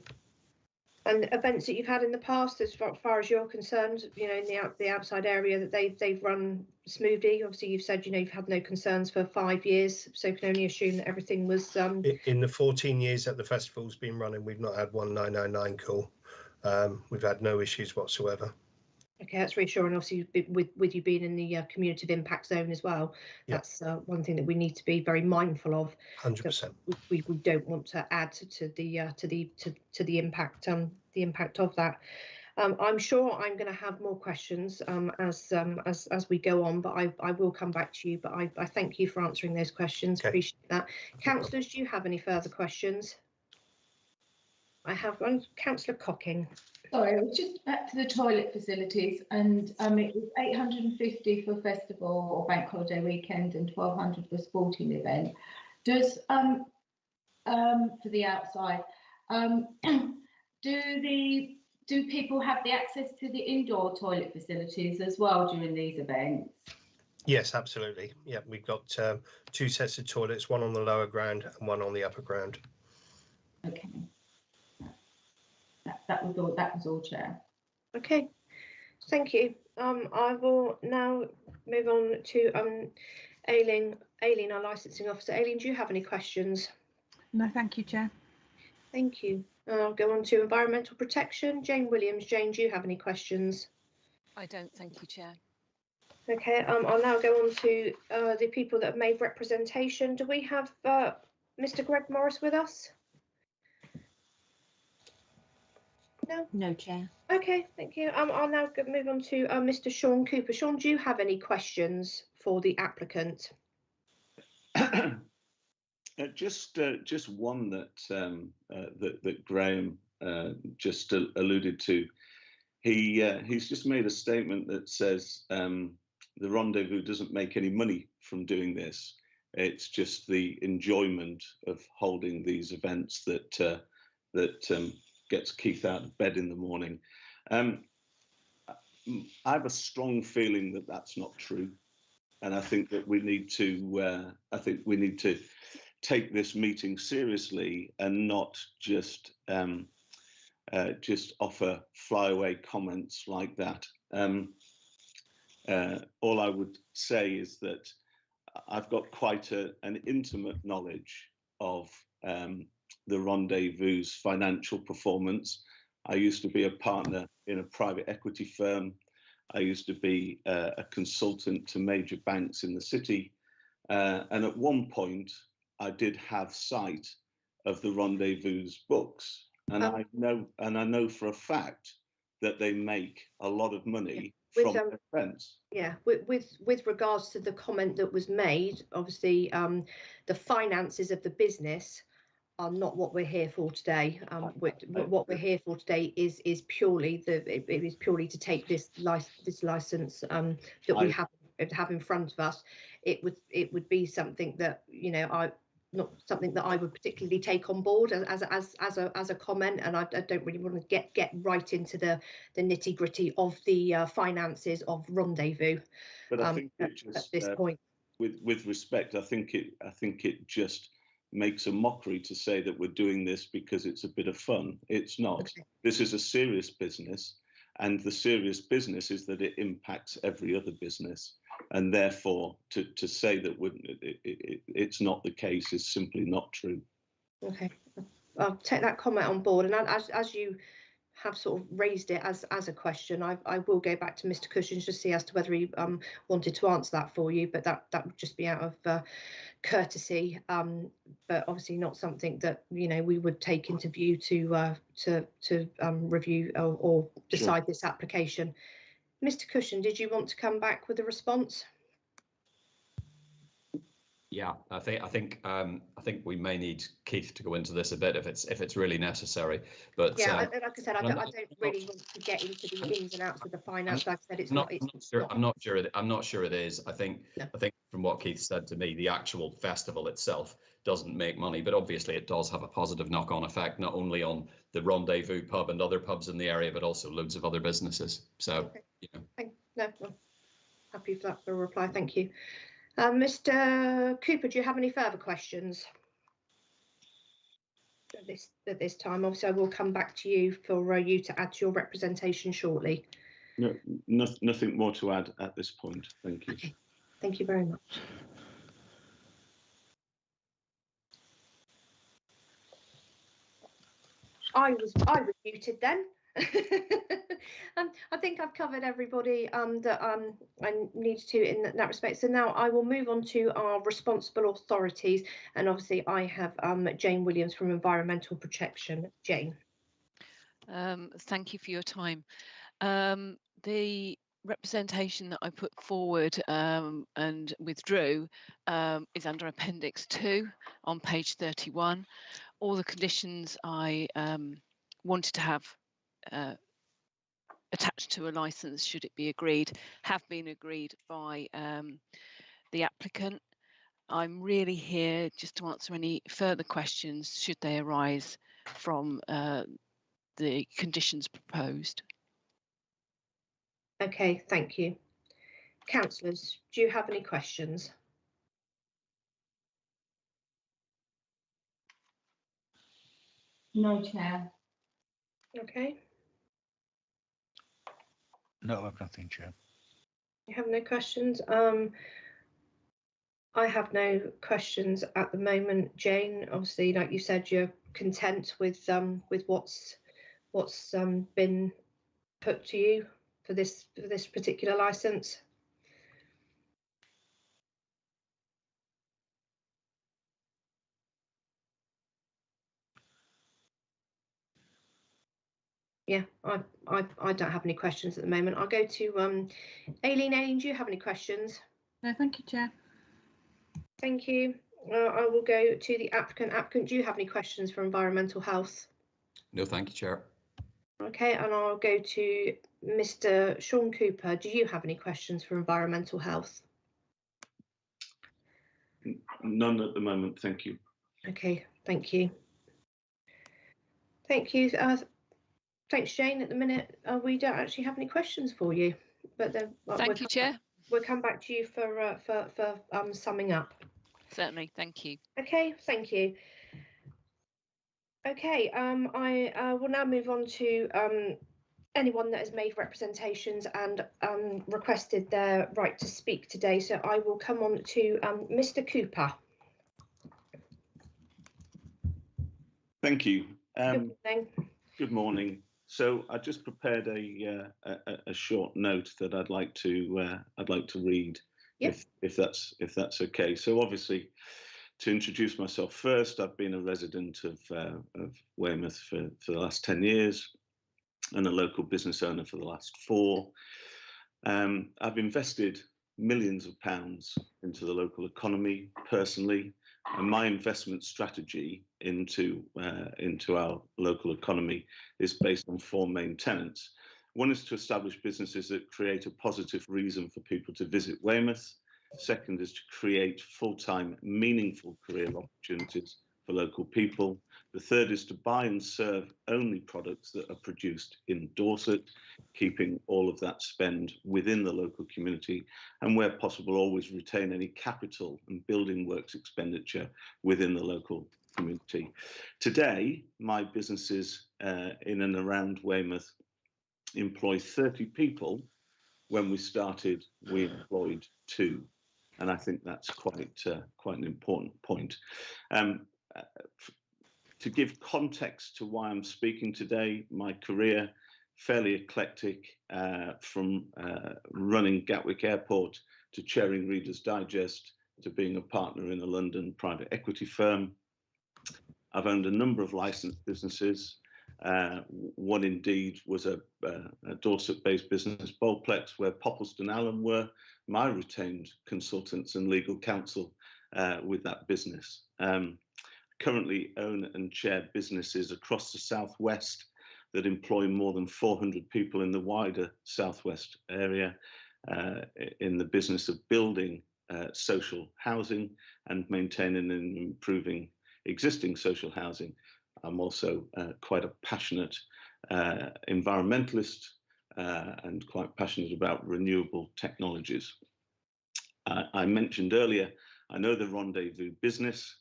S1: And events that you've had in the past, as far as you're concerned, in the outside area, that they've run smoothly. Obviously, you've said you've had no concerns for 5 years, so can only assume that everything was.
S9: In the 14 years that the festival's been running, we've not had one 999 call. We've had no issues whatsoever.
S1: Okay, that's reassuring. Obviously, with you being in the community impact zone as well, that's one thing that we need to be very mindful of.
S9: 100%.
S1: We don't want to add to the impact of that. I'm sure I'm going to have more questions as we go on, but I will come back to you. But I thank you for answering those questions. Okay. Appreciate that. Councillors, do you have any further questions? I have one. Councillor Cocking.
S2: Sorry, it was just back to the toilet facilities, and it was 850 for festival or bank holiday weekend and 1,200 for sporting event. Does for the outside, do people have the access to the indoor toilet facilities as well during these events?
S9: Yes, absolutely. Yeah, we've got 2 sets of toilets, one on the lower ground and one on the upper ground.
S2: Okay. That was all, Chair.
S1: Okay, thank you. I will now move on to Elaine, our licensing officer. Elaine, do you have any questions?
S6: No, thank you, Chair.
S1: Thank you. I'll go on to environmental protection. Jane Williams. Jane, do you have any questions?
S5: I don't, thank you, Chair.
S1: Okay, I'll now go on to the people that have made representation. Do we have Mr. Greg Morris with us? No.
S4: No, Chair.
S1: Okay, thank you. I'll now move on to Mr. Sean Cooper. Sean, do you have any questions for the applicant?
S8: Just one that Graham just alluded to. He's just made a statement that says the Rendezvous doesn't make any money from doing this. It's just the enjoyment of holding these events that gets Keith out of bed in the morning. I have a strong feeling that that's not true, and I think that we need to take this meeting seriously and not just offer flyaway comments like that. All I would say is that I've got quite an intimate knowledge of the Rendezvous's financial performance. I used to be a partner in a private equity firm. I used to be a consultant to major banks in the city. And at one point, I did have sight of the Rendezvous's books. And I know for a fact that they make a lot of money from their events.
S1: Yeah, with regards to the comment that was made, obviously the finances of the business are not what we're here for today. What we're here for today is purely to take this license that we have in front of us. It would be something that, you know, not something that I would particularly take on board as a comment, and I don't really want to get right into the nitty gritty of the finances of Rendezvous.
S8: But I think it just,
S1: at this point,
S8: with respect, I think it just makes a mockery to say that we're doing this because it's a bit of fun. It's not. Okay. This is a serious business, and the serious business is that it impacts every other business. And therefore, to say that it's not the case is simply not true. Okay, I'll take that comment on board. And as you have sort of raised it as a question, I will go back to Mr. Cushin to see as to whether he wanted to answer that for you. But that would just be out of courtesy, but obviously not something that, you know, we would take into view to review or decide Sure. This application. Mr. Cushin, did you want to come back with a response?
S7: Yeah, I think we may need Keith to go into this a bit if it's really necessary. But
S1: yeah, like I said, I don't really want to get into the ins and outs of the finance. Like I said,
S7: I'm not sure it is. I think from what Keith said to me, the actual festival itself doesn't make money, but obviously it does have a positive knock-on effect, not only on the Rendezvous pub and other pubs in the area, but also loads of other businesses. So, okay. You know.
S1: No, I'm happy for that for a reply. Thank you. Mr. Cooper, do you have any further questions at this time? Obviously, I will come back to you for you to add to your representation shortly.
S8: No, nothing more to add at this point. Thank you.
S1: Okay. Thank you very much. I was muted then. I think I've covered everybody that I need to in that respect. So now I will move on to our responsible authorities, and obviously I have Jane Williams from Environmental Protection. Jane.
S5: Thank you for your time. The representation that I put forward and withdrew is under Appendix 2 on page 31. All the conditions I wanted to have attached to a license, should it be agreed, have been agreed by the applicant. I'm really here just to answer any further questions should they arise from the conditions proposed.
S1: Okay, thank you. Councillors, do you have any questions?
S2: No, Chair.
S1: Okay.
S3: No, I've nothing, Chair.
S1: You have no questions? I have no questions at the moment, Jane. Obviously, like you said, you're content with what's been put to you for this particular license. Yeah, I don't have any questions at the moment. I'll go to Aileen. Aileen, do you have any questions?
S6: No, thank you, Chair.
S1: Thank you. I will go to the applicant. Applicant, do you have any questions for environmental health?
S7: No, thank you, Chair.
S1: Okay, and I'll go to Mr. Sean Cooper. Do you have any questions for environmental health?
S8: None at the moment, thank you.
S1: Okay, thank you. Thank you. Thanks, Jane. At the minute, we don't actually have any questions for you, but then
S5: Thank you, Chair.
S1: We'll come back to you for summing up.
S5: Certainly, thank you.
S1: Okay, thank you. Okay, I will now move on to anyone that has made representations and requested their right to speak today. So I will come on to Mr. Cooper.
S8: Thank you.
S1: Good morning.
S8: Good morning. So I just prepared a short note that I'd like to read,
S1: yep.
S8: if that's okay. So obviously, to introduce myself first, I've been a resident of Weymouth for the last 10 years and a local business owner for the last 4. I've invested millions of pounds into the local economy personally, and my investment strategy into our local economy is based on 4 main tenets. One is to establish businesses that create a positive reason for people to visit Weymouth. Second is to create full-time, meaningful career opportunities for local people. The third is to buy and serve only products that are produced in Dorset, keeping all of that spend within the local community, and where possible, always retain any capital and building works expenditure within the local community. Today, my businesses in and around Weymouth employ 30 people. When we started, we employed 2. And I think that's quite an important point. To give context to why I'm speaking today, my career, fairly eclectic, from running Gatwick Airport to chairing Reader's Digest to being a partner in a London private equity firm. I've owned a number of licensed businesses. One indeed was a Dorset-based business, Bolplex, where Portaloo Allen were my retained consultants and legal counsel with that business. Currently own and chair businesses across the southwest that employ more than 400 people in the wider southwest area in the business of building social housing and maintaining and improving existing social housing. I'm also quite a passionate environmentalist and quite passionate about renewable technologies. I mentioned earlier, I know the Rendezvous business.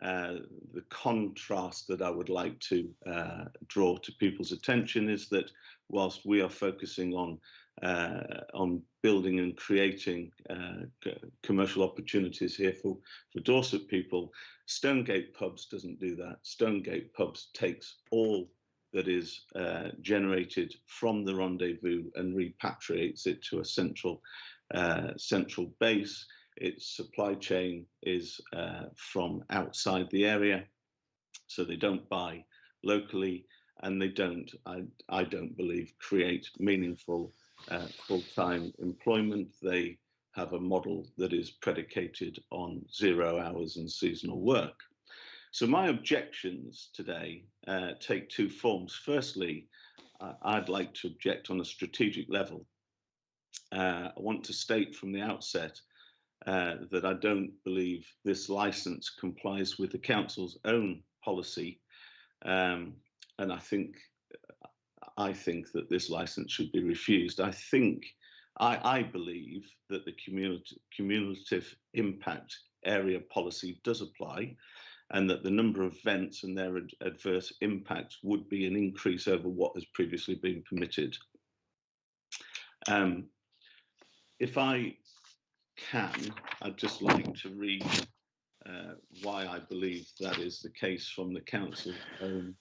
S8: The contrast that I would like to draw to people's attention is that whilst we are focusing on building and creating commercial opportunities here for Dorset people, Stonegate Pubs doesn't do that. Stonegate Pubs takes all that is generated from the Rendezvous and repatriates it to a central base. Its supply chain is from outside the area, so they don't buy locally, and they don't, I don't believe, create meaningful full-time employment. They have a model that is predicated on 0 hours and seasonal work. So my objections today take 2 forms. Firstly, I'd like to object on a strategic level. I want to state from the outset that I don't believe this licence complies with the council's own policy, and I think that this licence should be refused. I believe that the cumulative impact area policy does apply, and that the number of events and their adverse impacts would be an increase over what has previously been permitted. If I can, I'd just like to read why I believe that is the case from the council's own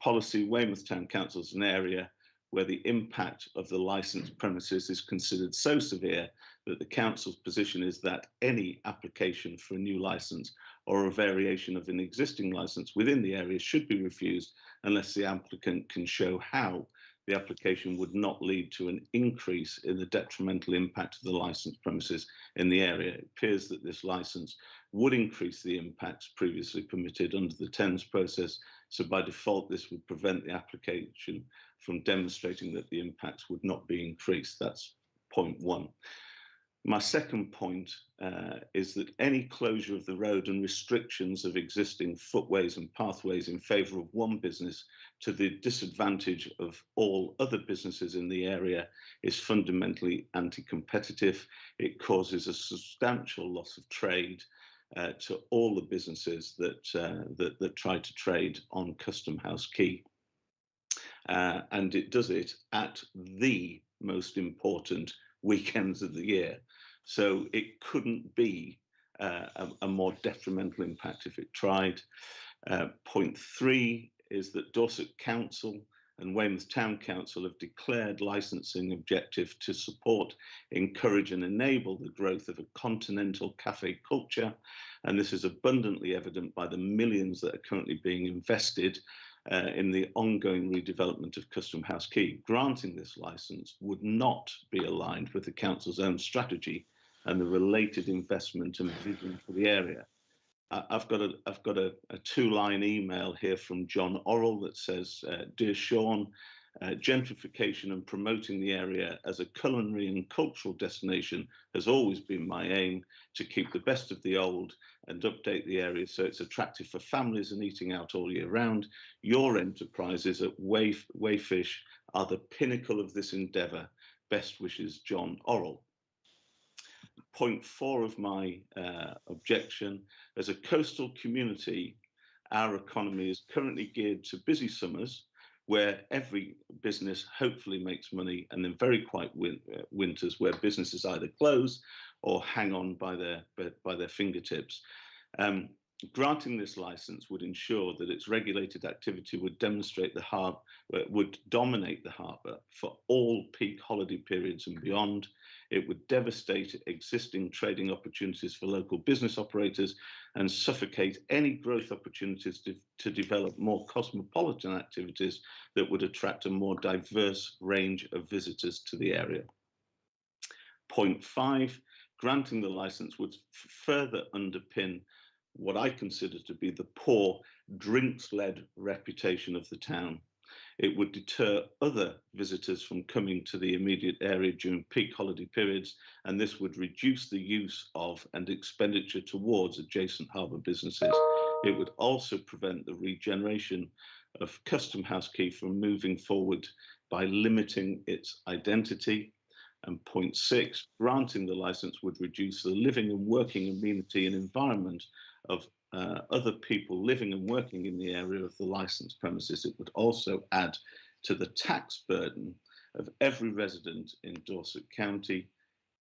S8: policy. Weymouth Town Council is an area where the impact of the licensed premises is considered so severe that the council's position is that any application for a new licence or a variation of an existing licence within the area should be refused unless the applicant can show how the application would not lead to an increase in the detrimental impact of the licensed premises in the area. It appears that this licence would increase the impacts previously permitted under the TENS process, so by default this would prevent the application from demonstrating that the impacts would not be increased. That's point one. My second point is that any closure of the road and restrictions of existing footways and pathways in favour of one business to the disadvantage of all other businesses in the area is fundamentally anti-competitive. It causes a substantial loss of trade to all the businesses that try to trade on Custom House Quay. And it does it at the most important weekends of the year. So it couldn't be a more detrimental impact if it tried. Point three is that Dorset Council and Weymouth Town Council have declared licensing objective to support, encourage and enable the growth of a continental cafe culture. And this is abundantly evident by the millions that are currently being invested in the ongoing redevelopment of Custom House Quay. Granting this licence would not be aligned with the council's own strategy and the related investment and vision for the area. I've got a two-line email here from John Orrell that says, "Dear Sean, gentrification and promoting the area as a culinary and cultural destination has always been my aim, to keep the best of the old and update the area so it's attractive for families and eating out all year round. Your enterprises at Wayfish are the pinnacle of this endeavour. Best wishes, John Orrell." Point four of my objection: as a coastal community, our economy is currently geared to busy summers where every business hopefully makes money, and then very quiet winters where businesses either close or hang on by their fingertips. Granting this license would ensure that its regulated activity would dominate the harbour for all peak holiday periods and beyond. It would devastate existing trading opportunities for local business operators and suffocate any growth opportunities to develop more cosmopolitan activities that would attract a more diverse range of visitors to the area. Point five, granting the license would further underpin what I consider to be the poor drinks-led reputation of the town. It would deter other visitors from coming to the immediate area during peak holiday periods, and this would reduce the use of and expenditure towards adjacent harbour businesses. It would also prevent the regeneration of Custom House Quay from moving forward by limiting its identity. And point six, granting the licence would reduce the living and working amenity and environment of other people living and working in the area of the licensed premises. It would also add to the tax burden of every resident in Dorset County.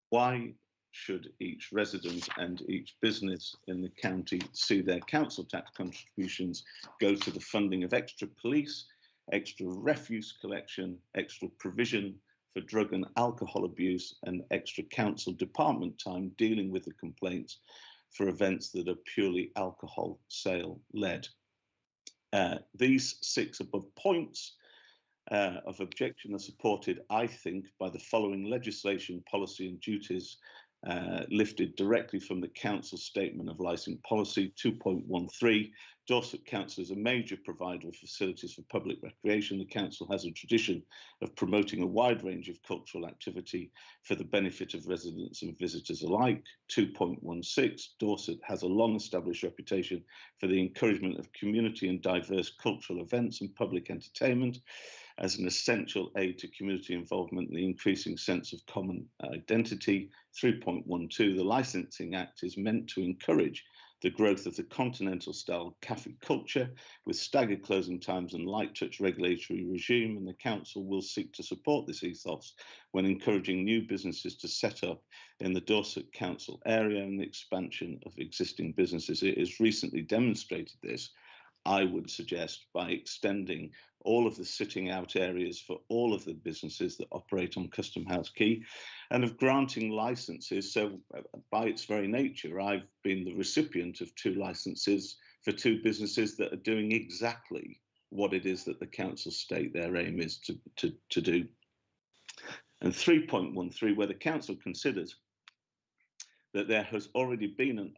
S8: Why should each resident and each business in the county see their council tax contributions go to the funding of extra police, extra refuse collection, extra provision for drug and alcohol abuse, and extra council department time dealing with the complaints for events that are purely alcohol sale led? These six above points of objection are supported, I think, by the following legislation, policy and duties lifted directly from the Council Statement of Licensing Policy 2.13. Dorset Council is a major provider of facilities for public recreation. The Council has a tradition of promoting a wide range of cultural activity for the benefit of residents and visitors alike. 2.16. Dorset has a long-established reputation for the encouragement of community and diverse cultural events and public entertainment as an essential aid to community involvement and the increasing sense of common identity. 3.12, the Licensing Act is meant to encourage the growth of the continental style cafe culture with staggered closing times and light touch regulatory regime, and the council will seek to support this ethos when encouraging new businesses to set up in the Dorset Council area and the expansion of existing businesses. It has recently demonstrated this I would suggest, by extending all of the sitting out areas for all of the businesses that operate on Custom House Quay, and of granting licenses. So by its very nature, I've been the recipient of 2 licenses for 2 businesses that are doing exactly what it is that the council state their aim is to do. And 3.13, where the council considers that there has already been an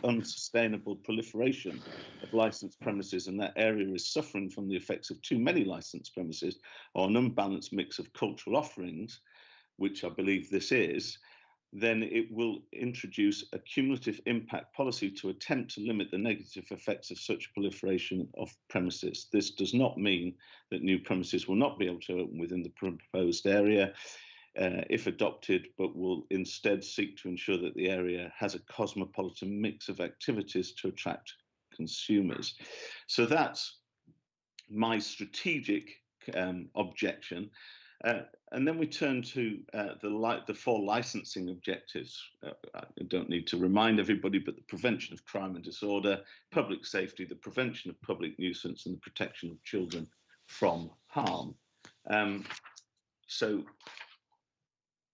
S8: unsustainable proliferation of licensed premises, and that area is suffering from the effects of too many licensed premises or an unbalanced mix of cultural offerings, which I believe this is, then it will introduce a cumulative impact policy to attempt to limit the negative effects of such proliferation of premises. This does not mean that new premises will not be able to open within the proposed area if adopted, but will instead seek to ensure that the area has a cosmopolitan mix of activities to attract consumers. So that's my strategic objection. And then we turn to the 4 licensing objectives. I don't need to remind everybody, but the prevention of crime and disorder, public safety, the prevention of public nuisance, and the protection of children from harm. So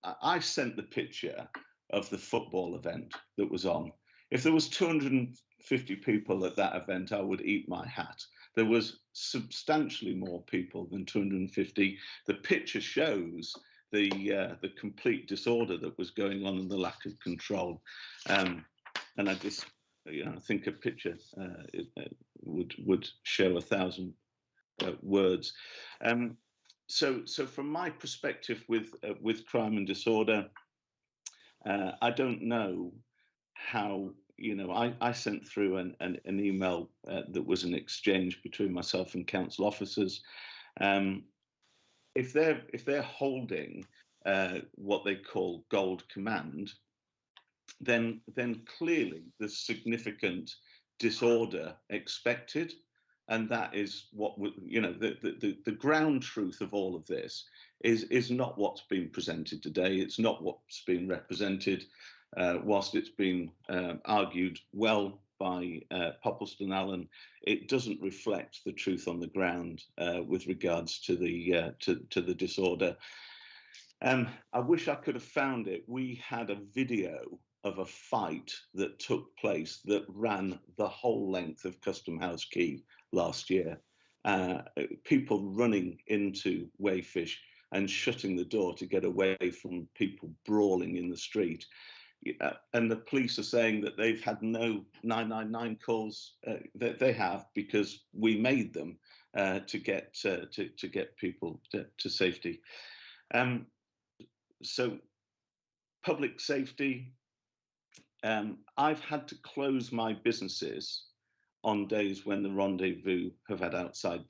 S8: I sent the picture of the football event that was on. If there was 250 people at that event, I would eat my hat. There was substantially more people than 250. The picture shows the complete disorder that was going on and the lack of control. And I just, I think a picture would show 1,000 words. So from my perspective with crime and disorder, I don't know how, I sent through an email that was an exchange between myself and council officers. If they're holding what they call gold command, then clearly there's significant disorder expected. And that is what, the ground truth of all of this is not what's been presented today. It's not what's been represented, whilst it's been argued well by Poppleston Allen. It doesn't reflect the truth on the ground with regards to the disorder. I wish I could have found it. We had a video of a fight that took place that ran the whole length of Custom House Quay last year. People running into Wayfish and shutting the door to get away from people brawling in the street. And the police are saying that they've had no 999 calls. That they have, because we made them to get people to safety. So public safety. I've had to close my businesses on days when the Rendezvous have had outside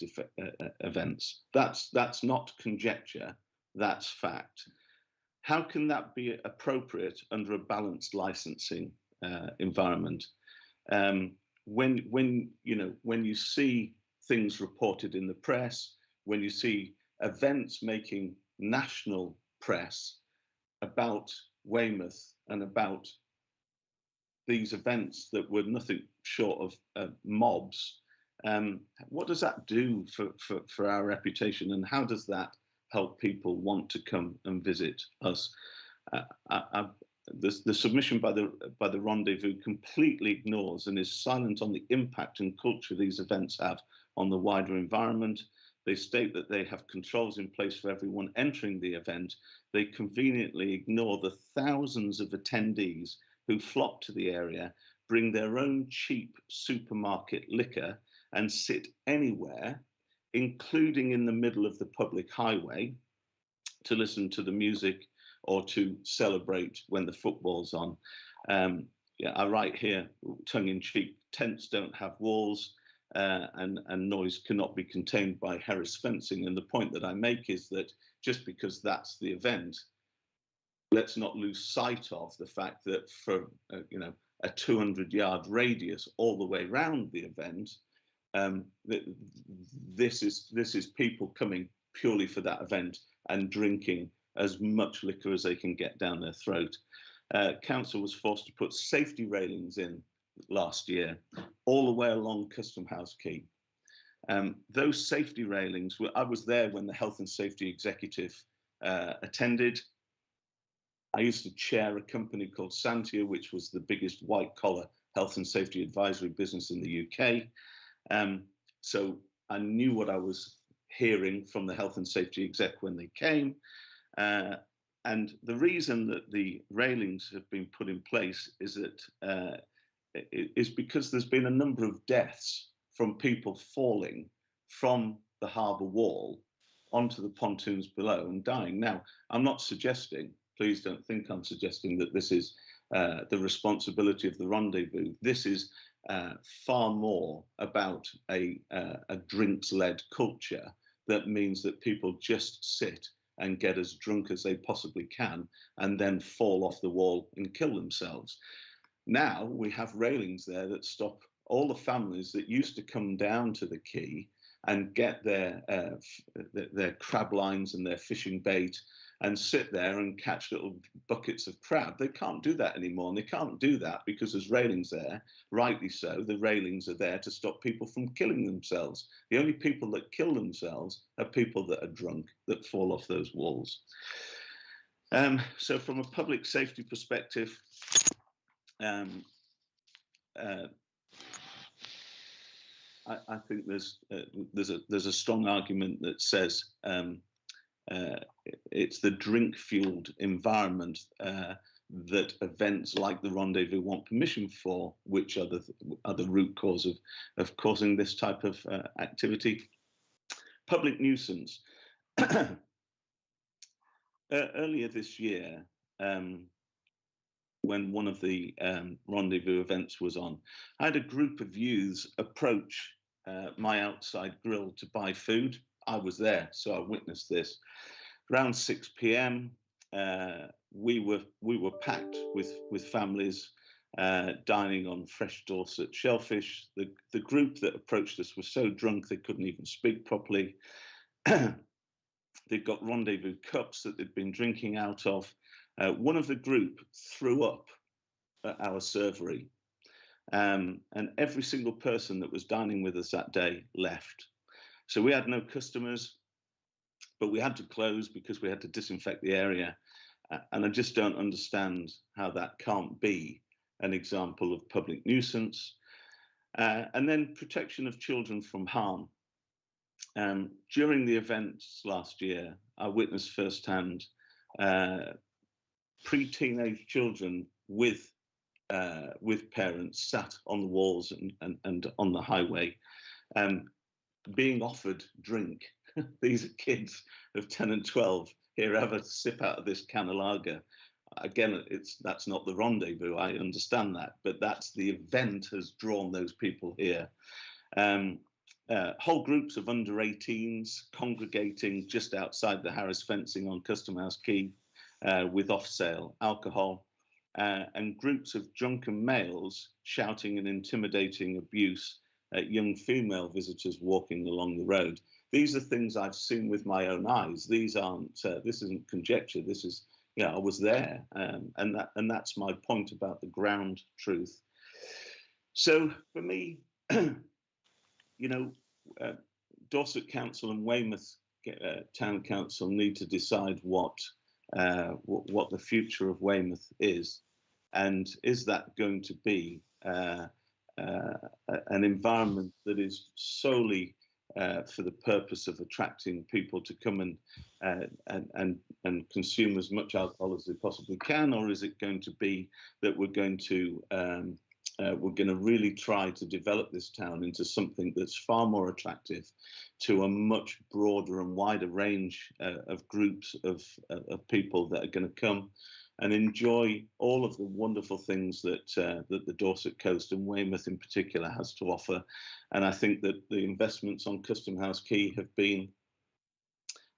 S8: events. That's not conjecture, that's fact. How can that be appropriate under a balanced licensing environment? When you see things reported in the press, when you see events making national press about Weymouth and about these events that were nothing short of mobs, what does that do for our reputation, and how does that help people want to come and visit us? The submission by the Rendezvous completely ignores and is silent on the impact and culture these events have on the wider environment. They state that they have controls in place for everyone entering the event. They conveniently ignore the thousands of attendees who flock to the area, bring their own cheap supermarket liquor and sit anywhere, including in the middle of the public highway, to listen to the music or to celebrate when the football's on. I write here, tongue-in-cheek, tents don't have walls, and noise cannot be contained by Harris fencing. And the point that I make is that just because that's the event, let's not lose sight of the fact that for a 200-yard radius all the way around the event, this is people coming purely for that event and drinking as much liquor as they can get down their throat. Council was forced to put safety railings in last year, all the way along Custom House Quay. Those safety railings, I was there when the health and safety executive attended. I used to chair a company called Santia, which was the biggest white collar health and safety advisory business in the UK. So I knew what I was hearing from the health and safety exec when they came. And the reason that the railings have been put in place is that is because there's been a number of deaths from people falling from the harbour wall onto the pontoons below and dying. Now, I'm not suggesting, please don't think I'm suggesting that this is the responsibility of the Rendezvous. This is far more about a drinks-led culture that means that people just sit and get as drunk as they possibly can and then fall off the wall and kill themselves. Now we have railings there that stop all the families that used to come down to the quay and get their crab lines and their fishing bait and sit there and catch little buckets of crab. They can't do that anymore, and they can't do that because there's railings there, rightly so. The railings are there to stop people from killing themselves. The only people that kill themselves are people that are drunk, that fall off those walls. So from a public safety perspective, I think there's a strong argument that says it's the drink-fueled environment that events like the Rendezvous want permission for, which are the root cause of causing this type of activity. Public nuisance. Earlier this year, when one of the Rendezvous events was on, I had a group of youths approach my outside grill to buy food. I was there, so I witnessed this. Around 6 p.m, we were packed with families dining on fresh Dorset shellfish. The group that approached us were so drunk they couldn't even speak properly. They'd got Rendezvous cups that they'd been drinking out of. One of the group threw up at our servery, and every single person that was dining with us that day left. So we had no customers, but we had to close because we had to disinfect the area. And I just don't understand how that can't be an example of public nuisance. And then protection of children from harm. During the events last year, I witnessed firsthand pre-teenage children with parents sat on the walls and on the highway, being offered drink. These are kids of 10 and 12. Here, have a sip out of this can of lager. Again, that's not the Rendezvous. I understand that, but that's the event has drawn those people here. Whole groups of under 18s congregating just outside the Harris fencing on Custom House Quay with off-sale alcohol, and groups of drunken males shouting and intimidating abuse at young female visitors walking along the road. These are things I've seen with my own eyes. These aren't. This isn't conjecture. This is, I was there, and that's my point about the ground truth. So for me, Dorset Council and Weymouth Town Council need to decide what the future of Weymouth is, and is that going to be an environment that is solely for the purpose of attracting people to come and consume as much alcohol as they possibly can, or is it going to be that we're going to really try to develop this town into something that's far more attractive to a much broader and wider range of groups of people that are going to come and enjoy all of the wonderful things that the Dorset coast and Weymouth in particular has to offer. And I think that the investments on Custom House Quay have been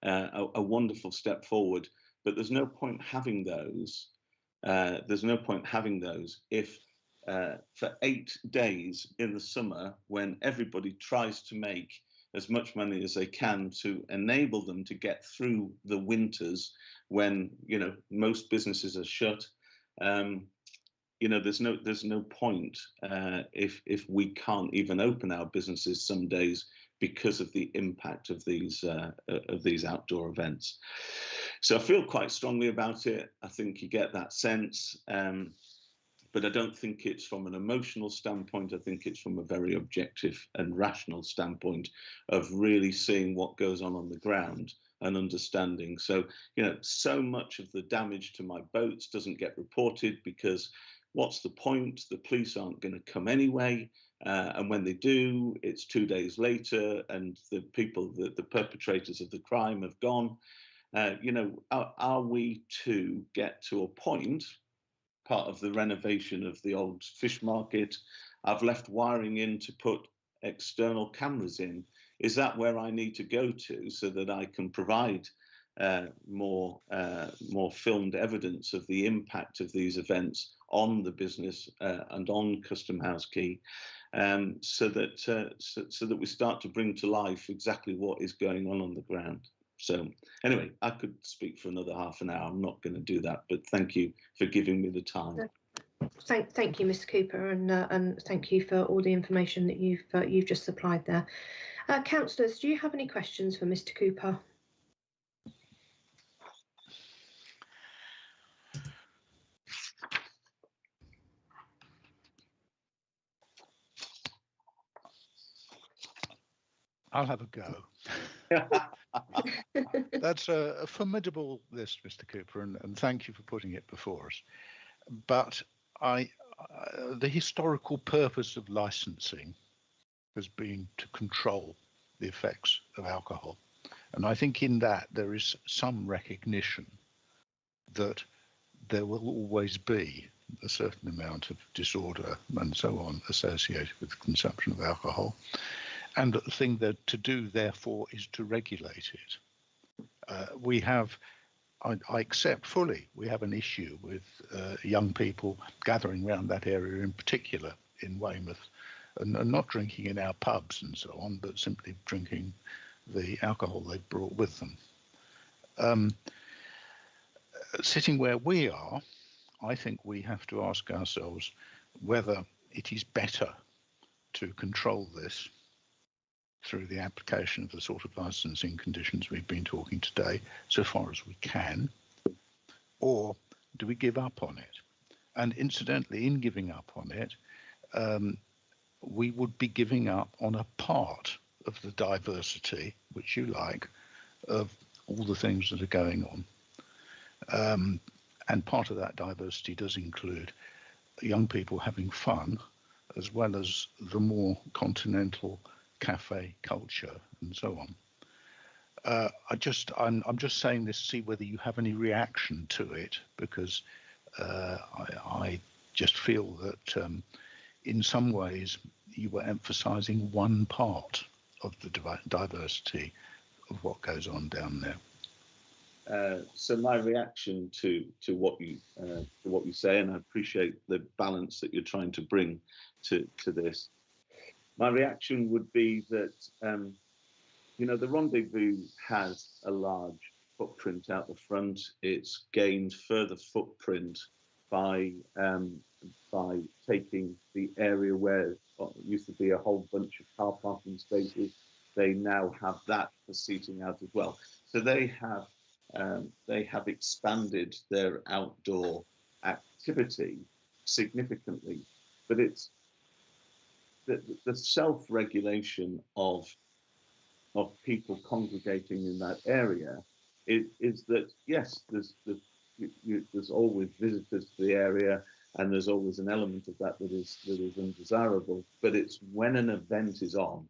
S8: a wonderful step forward, but there's no point having those. There's no point having those if for 8 days in the summer, when everybody tries to make as much money as they can to enable them to get through the winters when most businesses are shut, you know, there's no point if we can't even open our businesses some days because of the impact of these outdoor events. So I feel quite strongly about it. I think you get that sense, but I don't think it's from an emotional standpoint. I think it's from a very objective and rational standpoint of really seeing what goes on the ground and understanding. So, you know, so much of the damage to my boats doesn't get reported because what's the point? The police aren't going to come anyway. And when they do, it's 2 days later and the people, the perpetrators of the crime have gone. You know, are we to get to a point, part of the renovation of the old fish market, I've left wiring in to put external cameras in. Is that where I need to go to so that I can provide more filmed evidence of the impact of these events on the business and on Custom House Quay, so that we start to bring to life exactly what is going on the ground. So anyway, I could speak for another half an hour. I'm not going to do that, but thank you for giving me the time.
S1: Thank you, Mr. Cooper, and thank you for all the information that you've just supplied there. Councillors, do you have any questions for Mr. Cooper?
S3: I'll have a go. That's a formidable list, Mr. Cooper, and thank you for putting it before us. But the historical purpose of licensing has been to control the effects of alcohol. And I think in that there is some recognition that there will always be a certain amount of disorder and so on associated with the consumption of alcohol. And the thing that to do, therefore, is to regulate it. We have, I accept fully, we have an issue with young people gathering around that area in particular in Weymouth and not drinking in our pubs and so on, but simply drinking the alcohol they've brought with them. Sitting where we are, I think we have to ask ourselves whether it is better to control this through the application of the sort of licensing conditions we've been talking today, so far as we can, or do we give up on it? And incidentally, in giving up on it, we would be giving up on a part of the diversity, which you like, of all the things that are going on. And part of that diversity does include young people having fun, as well as the more continental cafe culture and so on. I'm just saying this to see whether you have any reaction to it, because I just feel that in some ways you were emphasizing one part of the diversity of what goes on down there.
S8: So my reaction to what you say, and I appreciate the balance that you're trying to bring to this. My reaction would be that, you know, the Rendezvous has a large footprint out the front. It's gained further footprint by taking the area where used to be a whole bunch of car parking spaces. They now have that for seating out as well. So they have expanded their outdoor activity significantly, but it's the self-regulation of people congregating in that area is that, yes, there's always visitors to the area, and there's always an element of that is undesirable. But it's when an event is on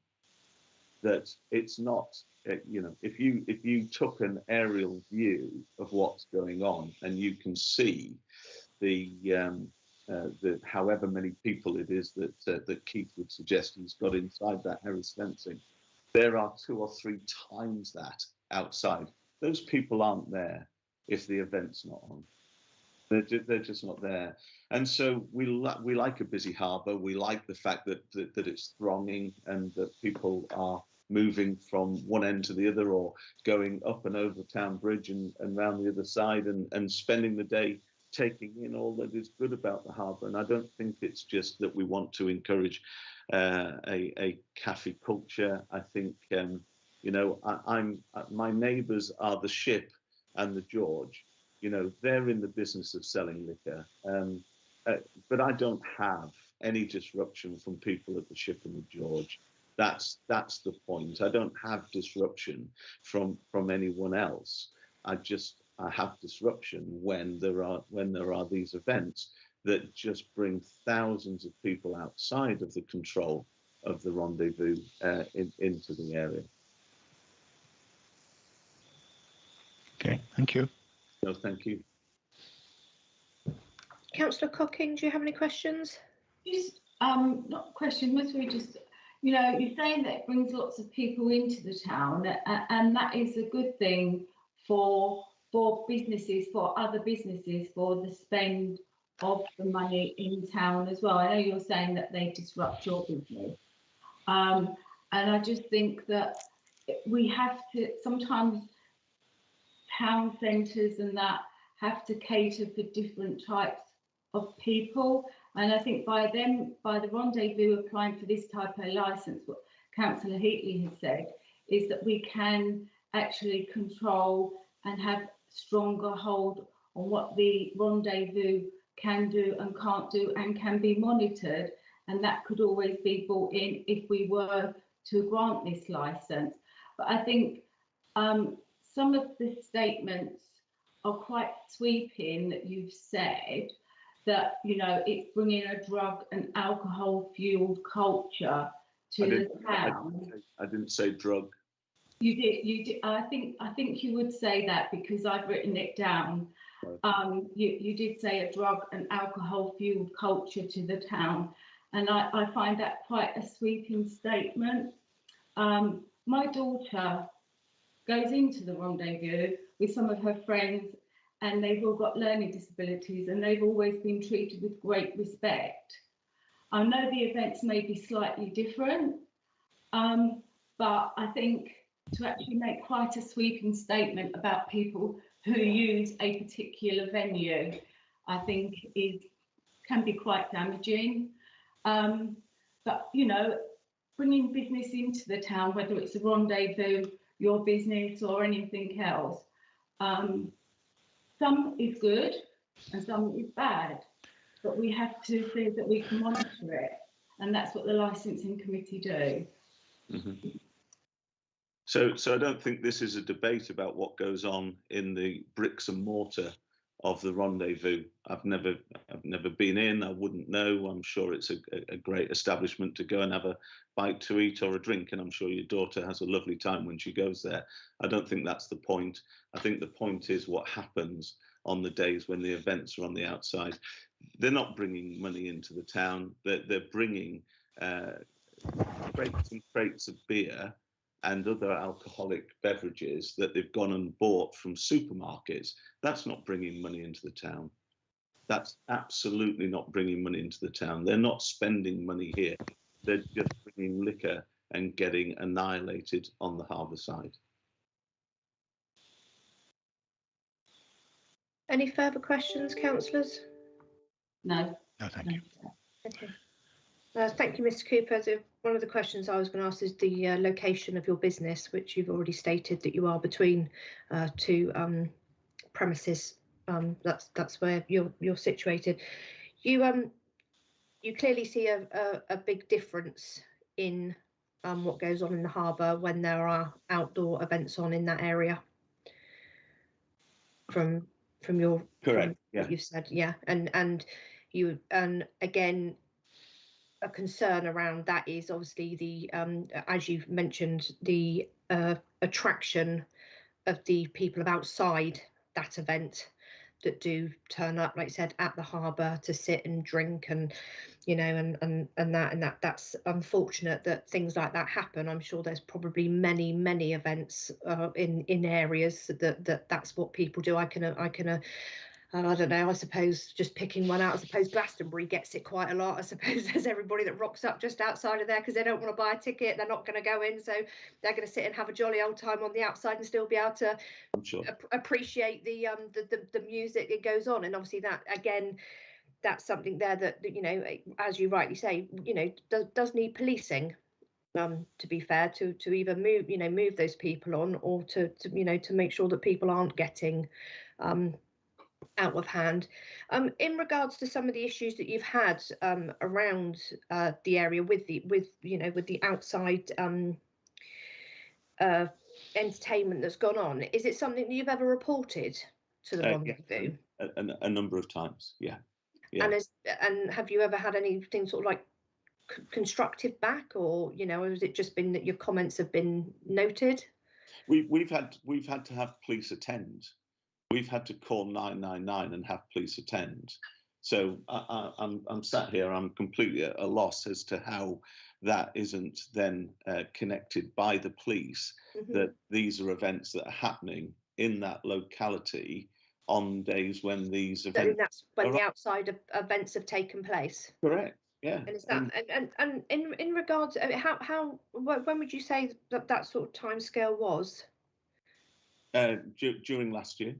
S8: that it's not. You know, if you took an aerial view of what's going on, and you can see the however many people it is that Keith would suggest he's got inside that Harris fencing, there are 2 or 3 times that outside. Those people aren't there if the event's not on. They're just not there. And so we like a busy harbour. We like the fact that it's thronging and that people are moving from one end to the other, or going up and over Town Bridge and round the other side, and spending the day taking in all that is good about the harbour. And I don't think it's just that we want to encourage a cafe culture. I think, you know, my neighbours are the Ship and the George. You know, they're in the business of selling liquor. But I don't have any disruption from people at the Ship and the George. That's the point. I don't have disruption from anyone else. I have disruption when there are these events that just bring thousands of people outside of the control of the Rendezvous into the area.
S3: Okay, thank you.
S8: No, thank you.
S1: Councillor Cocking, do you have any questions?
S2: Just not questions, mostly just, you know, you're saying that it brings lots of people into the town, and that is a good thing for businesses, for other businesses, for the spend of the money in town as well. I know you're saying that they disrupt your business, and I just think that we have to, sometimes town centres and that have to cater for different types of people, and I think by the Rendezvous applying for this type of licence, what Councillor Heatley has said is that we can actually control and have stronger hold on what the Rendezvous can do and can't do, and can be monitored, and that could always be brought in if we were to grant this licence. But I think some of the statements are quite sweeping that you've said, that, you know, it's bringing a drug and alcohol fueled culture to the town.
S8: I didn't say drug.
S2: You did. I think you would say that because I've written it down. You did say a drug and alcohol fueled culture to the town, and I find that quite a sweeping statement. My daughter goes into the Rendezvous with some of her friends, and they've all got learning disabilities, and they've always been treated with great respect. I know the events may be slightly different, but I think to actually make quite a sweeping statement about people who use a particular venue, I think can be quite damaging. But, you know, bringing business into the town, whether it's a Rendezvous, your business or anything else, some is good and some is bad, but we have to see that we can monitor it, and that's what the licensing committee do.
S8: Mm-hmm. So I don't think this is a debate about what goes on in the bricks and mortar of the Rendezvous. I've never been in. I wouldn't know. I'm sure it's a great establishment to go and have a bite to eat or a drink, and I'm sure your daughter has a lovely time when she goes there. I don't think that's the point. I think the point is what happens on the days when the events are on the outside. They're not bringing money into the town. They're bringing crates and crates of beer and other alcoholic beverages that they've gone and bought from supermarkets. That's not bringing money into the town. That's absolutely not bringing money into the town. They're not spending money here. They're just bringing liquor and getting annihilated on the harbour side.
S1: Any further questions, councillors?
S2: No.
S3: No, thank you.
S1: Okay. Thank you, Mr. Cooper. So one of the questions I was going to ask is the location of your business, which you've already stated that you are between two premises. That's where you're situated. You clearly see a big difference in what goes on in the harbour when there are outdoor events on in that area. From your
S8: correct, yeah.
S1: What you've said, yeah, and again, a concern around that is obviously the as you've mentioned, the attraction of the people of outside that event that do turn up, like I said, at the harbour to sit and drink, and you know, and that's unfortunate that things like that happen. I'm sure there's probably many events in areas that's what people do. I can and I don't know, I suppose just picking one out, I suppose Glastonbury gets it quite a lot. I suppose there's everybody that rocks up just outside of there because they don't want to buy a ticket, they're not going to go in, so they're going to sit and have a jolly old time on the outside and still be able to appreciate the music that goes on. And obviously that, again, that's something there that, you know, as you rightly say, you know, does need policing. To be fair, to either move those people on, or to make sure that people aren't getting out of hand. In regards to some of the issues that you've had around the area with the outside entertainment that's gone on, is it something that you've ever reported to the Rendezvous?
S8: A number of times, yeah.
S1: And have you ever had anything sort of like constructive back, or has it just been that your comments have been noted?
S8: We've had to have police attend. We've had to call 999 and have police attend. So I'm sat here, I'm completely at a loss as to how that isn't then connected by the police, that these are events that are happening in that locality on days when these events.
S1: So that's when the outside events have taken place.
S8: Correct. Yeah.
S1: And is that and in regards, when would you say that sort of time scale was?
S8: During last year.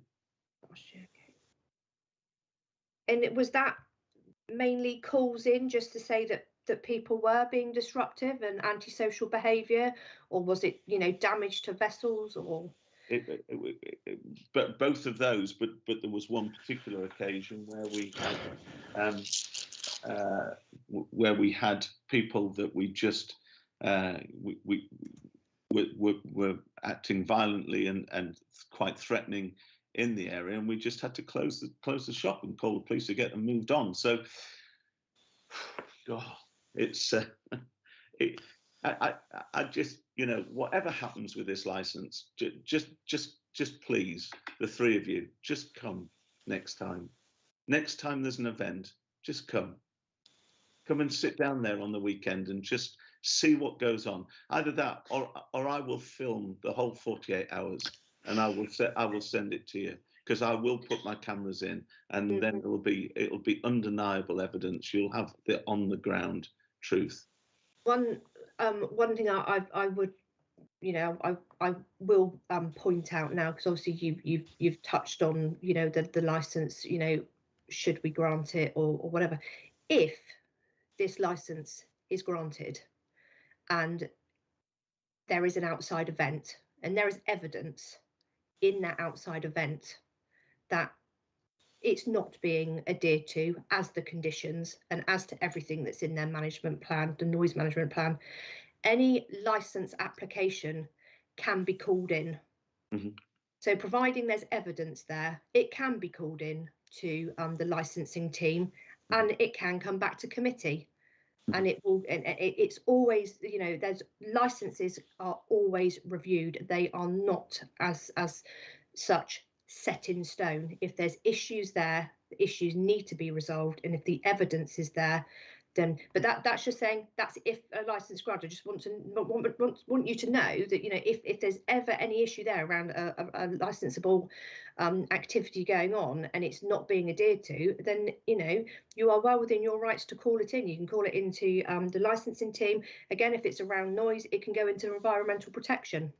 S1: Okay. And was that mainly calls in just to say that people were being disruptive and antisocial behaviour, or was it damage to vessels, or?
S8: But both of those. But there was one particular occasion where we had people that we just we were acting violently and quite threatening in the area, and we just had to close the shop and call the police to get them moved on. So, God, it's I just, whatever happens with this license, just please, the three of you, just come next time. Next time there's an event, just come and sit down there on the weekend and just see what goes on. Either that, or I will film the whole 48 hours and I will send it to you, because I will put my cameras in, and then it'll be undeniable evidence. You'll have the on the ground truth.
S1: One thing I would, I will point out now, because obviously you've touched on the license, should we grant it or whatever. If this license is granted and there is an outside event and there is evidence in that outside event that it's not being adhered to as the conditions and as to everything that's in their management plan, the noise management plan, any license application can be called in. So providing there's evidence there, it can be called in to the licensing team, and it can come back to committee. And it will, and it's always, there's licenses are always reviewed. They are not as such set in stone. If there's issues there, the issues need to be resolved, and if the evidence is there, then. But that's just saying that's if a license granted. I just want you to know that if there's ever any issue there around a licensable activity going on and it's not being adhered to, then you are well within your rights to call it in. You can call it into the licensing team. Again, if it's around noise, it can go into environmental protection.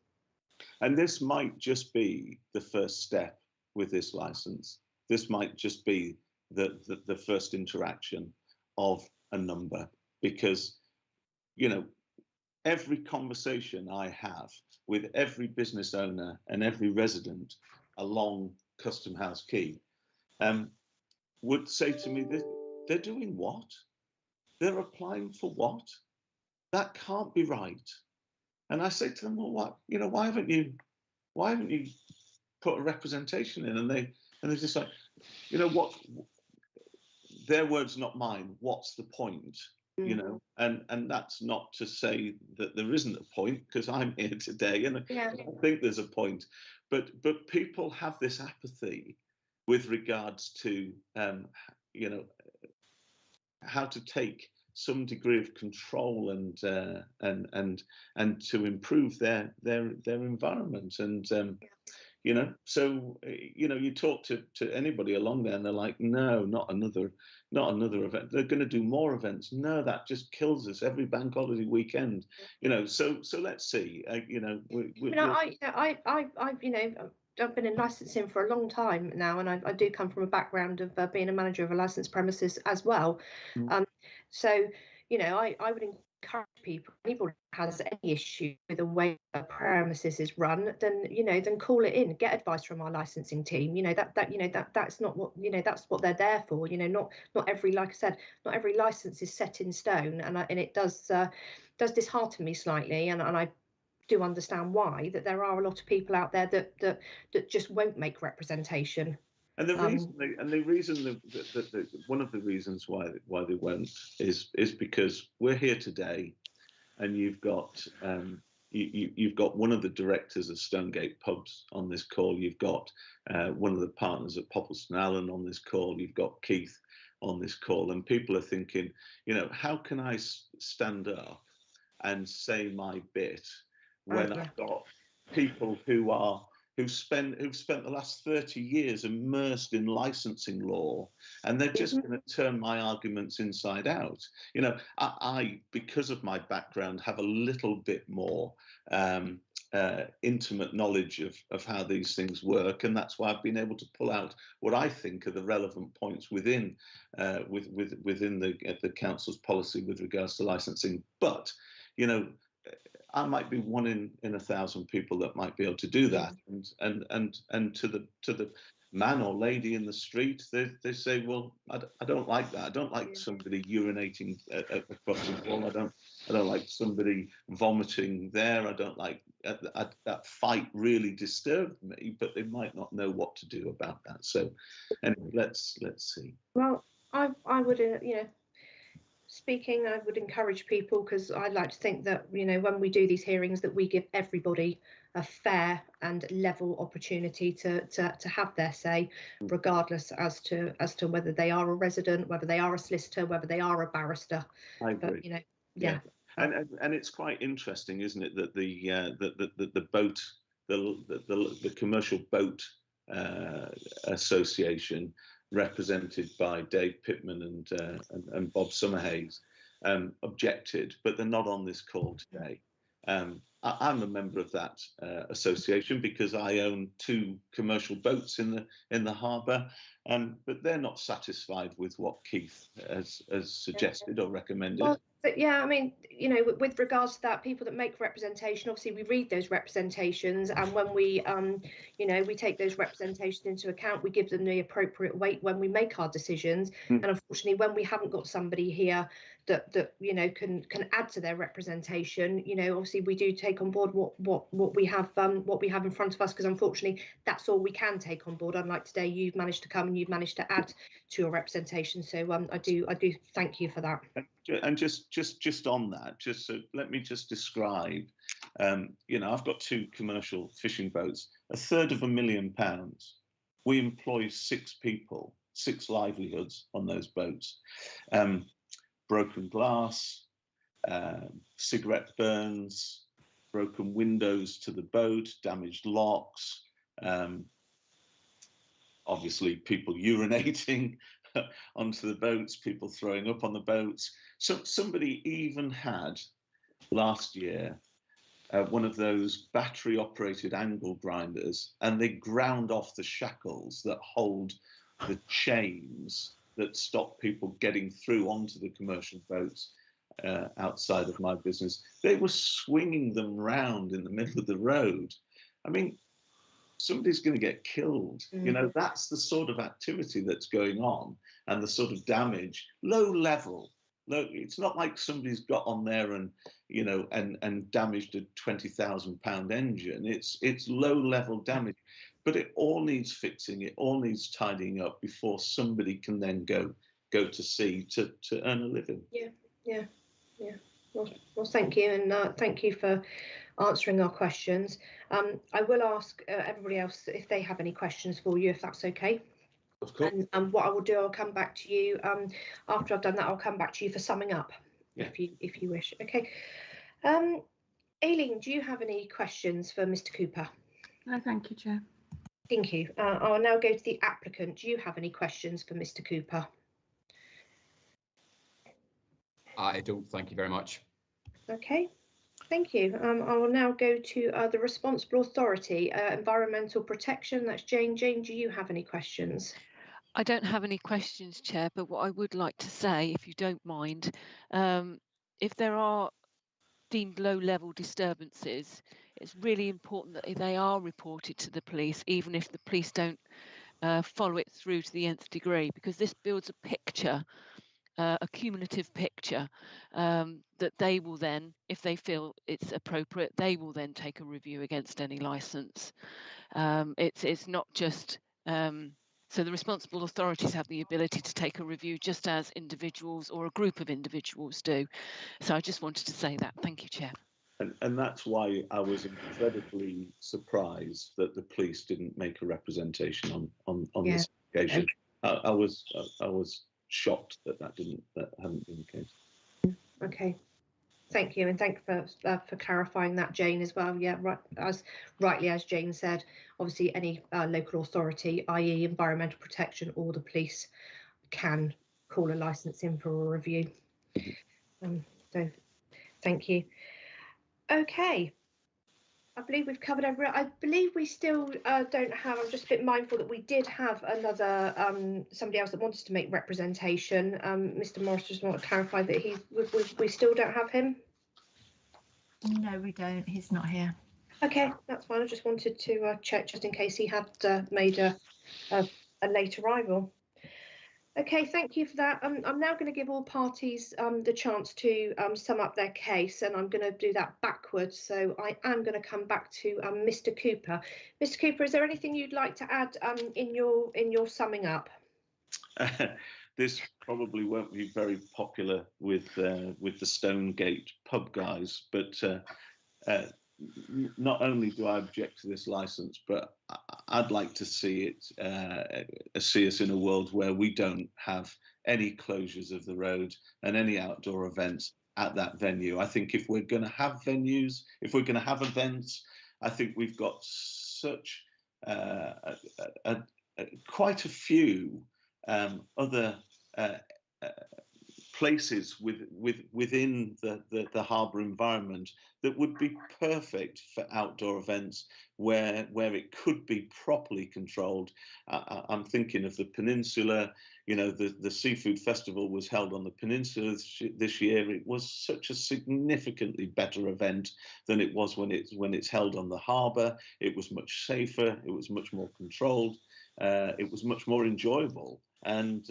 S8: And this might just be the first step with this license. This might just be the first interaction of a number, because every conversation I have with every business owner and every resident along Custom House Quay would say to me, they're doing what? They're applying for what? That can't be right. And I say to them, well, what? Why haven't you put a representation in? And they're just like, what? Their words, not mine. What's the point? And that's not to say that there isn't a point, because I'm here today and I think there's a point. But people have this apathy with regards to how to take some degree of control and to improve their environment. And you know. So you know, you talk to anybody along there and they're like, no, not another event. They're going to do more events. No, that just kills us every bank holiday weekend, you know. So let's see. You know,
S1: I've been in licensing for a long time now, and I do come from a background of being a manager of a licensed premises as well. So, you know, I would encourage people, anybody who has any issue with the way a premises is run, then, you know, then call it in, get advice from our licensing team. You know, that's not what, you know, that's what they're there for. You know, not every, like I said, not every license is set in stone, and it does dishearten me slightly, and I do understand why, that there are a lot of people out there that just won't make representation.
S8: And the reason, one of the reasons why they won't is because we're here today, and you've got you've got one of the directors of Stonegate Pubs on this call. You've got one of the partners at Portaloo on this call. You've got Keith on this call, and people are thinking, you know, how can I stand up and say my bit when I've got people who've spent the last 30 years immersed in licensing law, and they're just going to turn my arguments inside out. You know, I because of my background, have a little bit more intimate knowledge of how these things work, and that's why I've been able to pull out what I think are the relevant points within within the council's policy with regards to licensing. But, you know, I might be one in 1,000 people that might be able to do that, and to the man or lady in the street, they say, well, I don't like that. I don't like somebody urinating across the wall. I don't like somebody vomiting there. I don't like that fight really disturbed me, but they might not know what to do about that. So anyway, let's see.
S1: Well, I would, you know, speaking, I would encourage people, because I'd like to think that, you know, when we do these hearings, that we give everybody a fair and level opportunity to have their say, regardless as to whether they are a resident, whether they are a solicitor, whether they are a barrister.
S8: I agree.
S1: But, you know, yeah.
S8: And it's quite interesting, isn't it, that the boat, the commercial boat association, represented by Dave Pittman and Bob Summerhays, objected, but they're not on this call today. I'm a member of that association because I own 2 commercial boats in the harbour, but they're not satisfied with what Keith has suggested or recommended.
S1: Well, but yeah, I mean, you know, with regards to that, people that make representation, obviously we read those representations, and when we, you know, we take those representations into account, we give them the appropriate weight when we make our decisions. And unfortunately, when we haven't got somebody here that you know can add to their representation, you know, obviously we do take on board what we have in front of us, because unfortunately that's all we can take on board. Unlike today, you've managed to come and you've managed to add to your representation. So I do thank you for that.
S8: And just on that, so let me just describe. You know, I've got 2 commercial fishing boats, £250,000. We employ 6 people, 6 livelihoods on those boats. Broken glass, cigarette burns, broken windows to the boat, damaged locks, obviously people urinating onto the boats, people throwing up on the boats. So somebody even had last year one of those battery operated angle grinders, and they ground off the shackles that hold the chains that stop people getting through onto the commercial boats outside of my business. They were swinging them round in the middle of the road. I mean, somebody's going to get killed. You know, that's the sort of activity that's going on, and the sort of damage, low level. It's not like somebody's got on there and, you know, and damaged a £20,000 engine. It's low level damage, but it all needs fixing. It all needs tidying up before somebody can then go to sea to earn a living.
S1: Yeah. Well, thank you, and thank you for answering our questions. I will ask everybody else if they have any questions for you, if that's okay.
S8: Of course.
S1: And what I will do, I'll come back to you after I've done that. I'll come back to you for summing up, if you wish. Okay. Aileen, do you have any questions for Mr. Cooper?
S6: No, thank you, Chair.
S1: Thank you. I'll now go to the applicant. Do you have any questions for Mr. Cooper?
S7: I don't, thank you very much.
S1: Okay, thank you. I will now go to the responsible authority, environmental protection. That's Jane. Jane, do you have any questions?
S5: I don't have any questions, Chair, but what I would like to say, if you don't mind, if there are deemed low-level disturbances, it's really important that they are reported to the police, even if the police don't follow it through to the nth degree, because this builds a picture, a cumulative picture, that they will then, if they feel it's appropriate, they will then take a review against any licence. It's not just so the responsible authorities have the ability to take a review just as individuals or a group of individuals do. So I just wanted to say that. Thank you, Chair.
S8: And that's why I was incredibly surprised that the police didn't make a representation on this occasion. I was shocked that hadn't been the case.
S1: Okay. Thank you, and thank you for clarifying that, Jane, as well. Yeah, right, as Jane said, obviously any local authority, i.e. environmental protection or the police, can call a licence in for a review. So thank you. Okay, I believe we've covered everything. I believe we still don't have, I'm just a bit mindful that we did have another, somebody else that wanted to make representation. Mr. Morris, just want to clarify that we still don't have him?
S4: No, we don't. He's not here.
S1: Okay, that's fine. I just wanted to check just in case he had made a late arrival. Okay, thank you for that. I'm now going to give all parties the chance to sum up their case, and I'm going to do that backwards. So I am going to come back to Mr. Cooper. Mr. Cooper, is there anything you'd like to add in your summing up?
S8: This probably won't be very popular with the Stonegate pub guys, but not only do I object to this licence, but I'd like to see us in a world where we don't have any closures of the road and any outdoor events at that venue. I think if we're going to have venues, if we're going to have events, I think we've got such quite a few other places within the harbour environment that would be perfect for outdoor events where it could be properly controlled. I'm thinking of the peninsula. You know, the seafood festival was held on the peninsula this year. It was such a significantly better event than it was when it's held on the harbour. It was much safer. It was much more controlled. It was much more enjoyable. And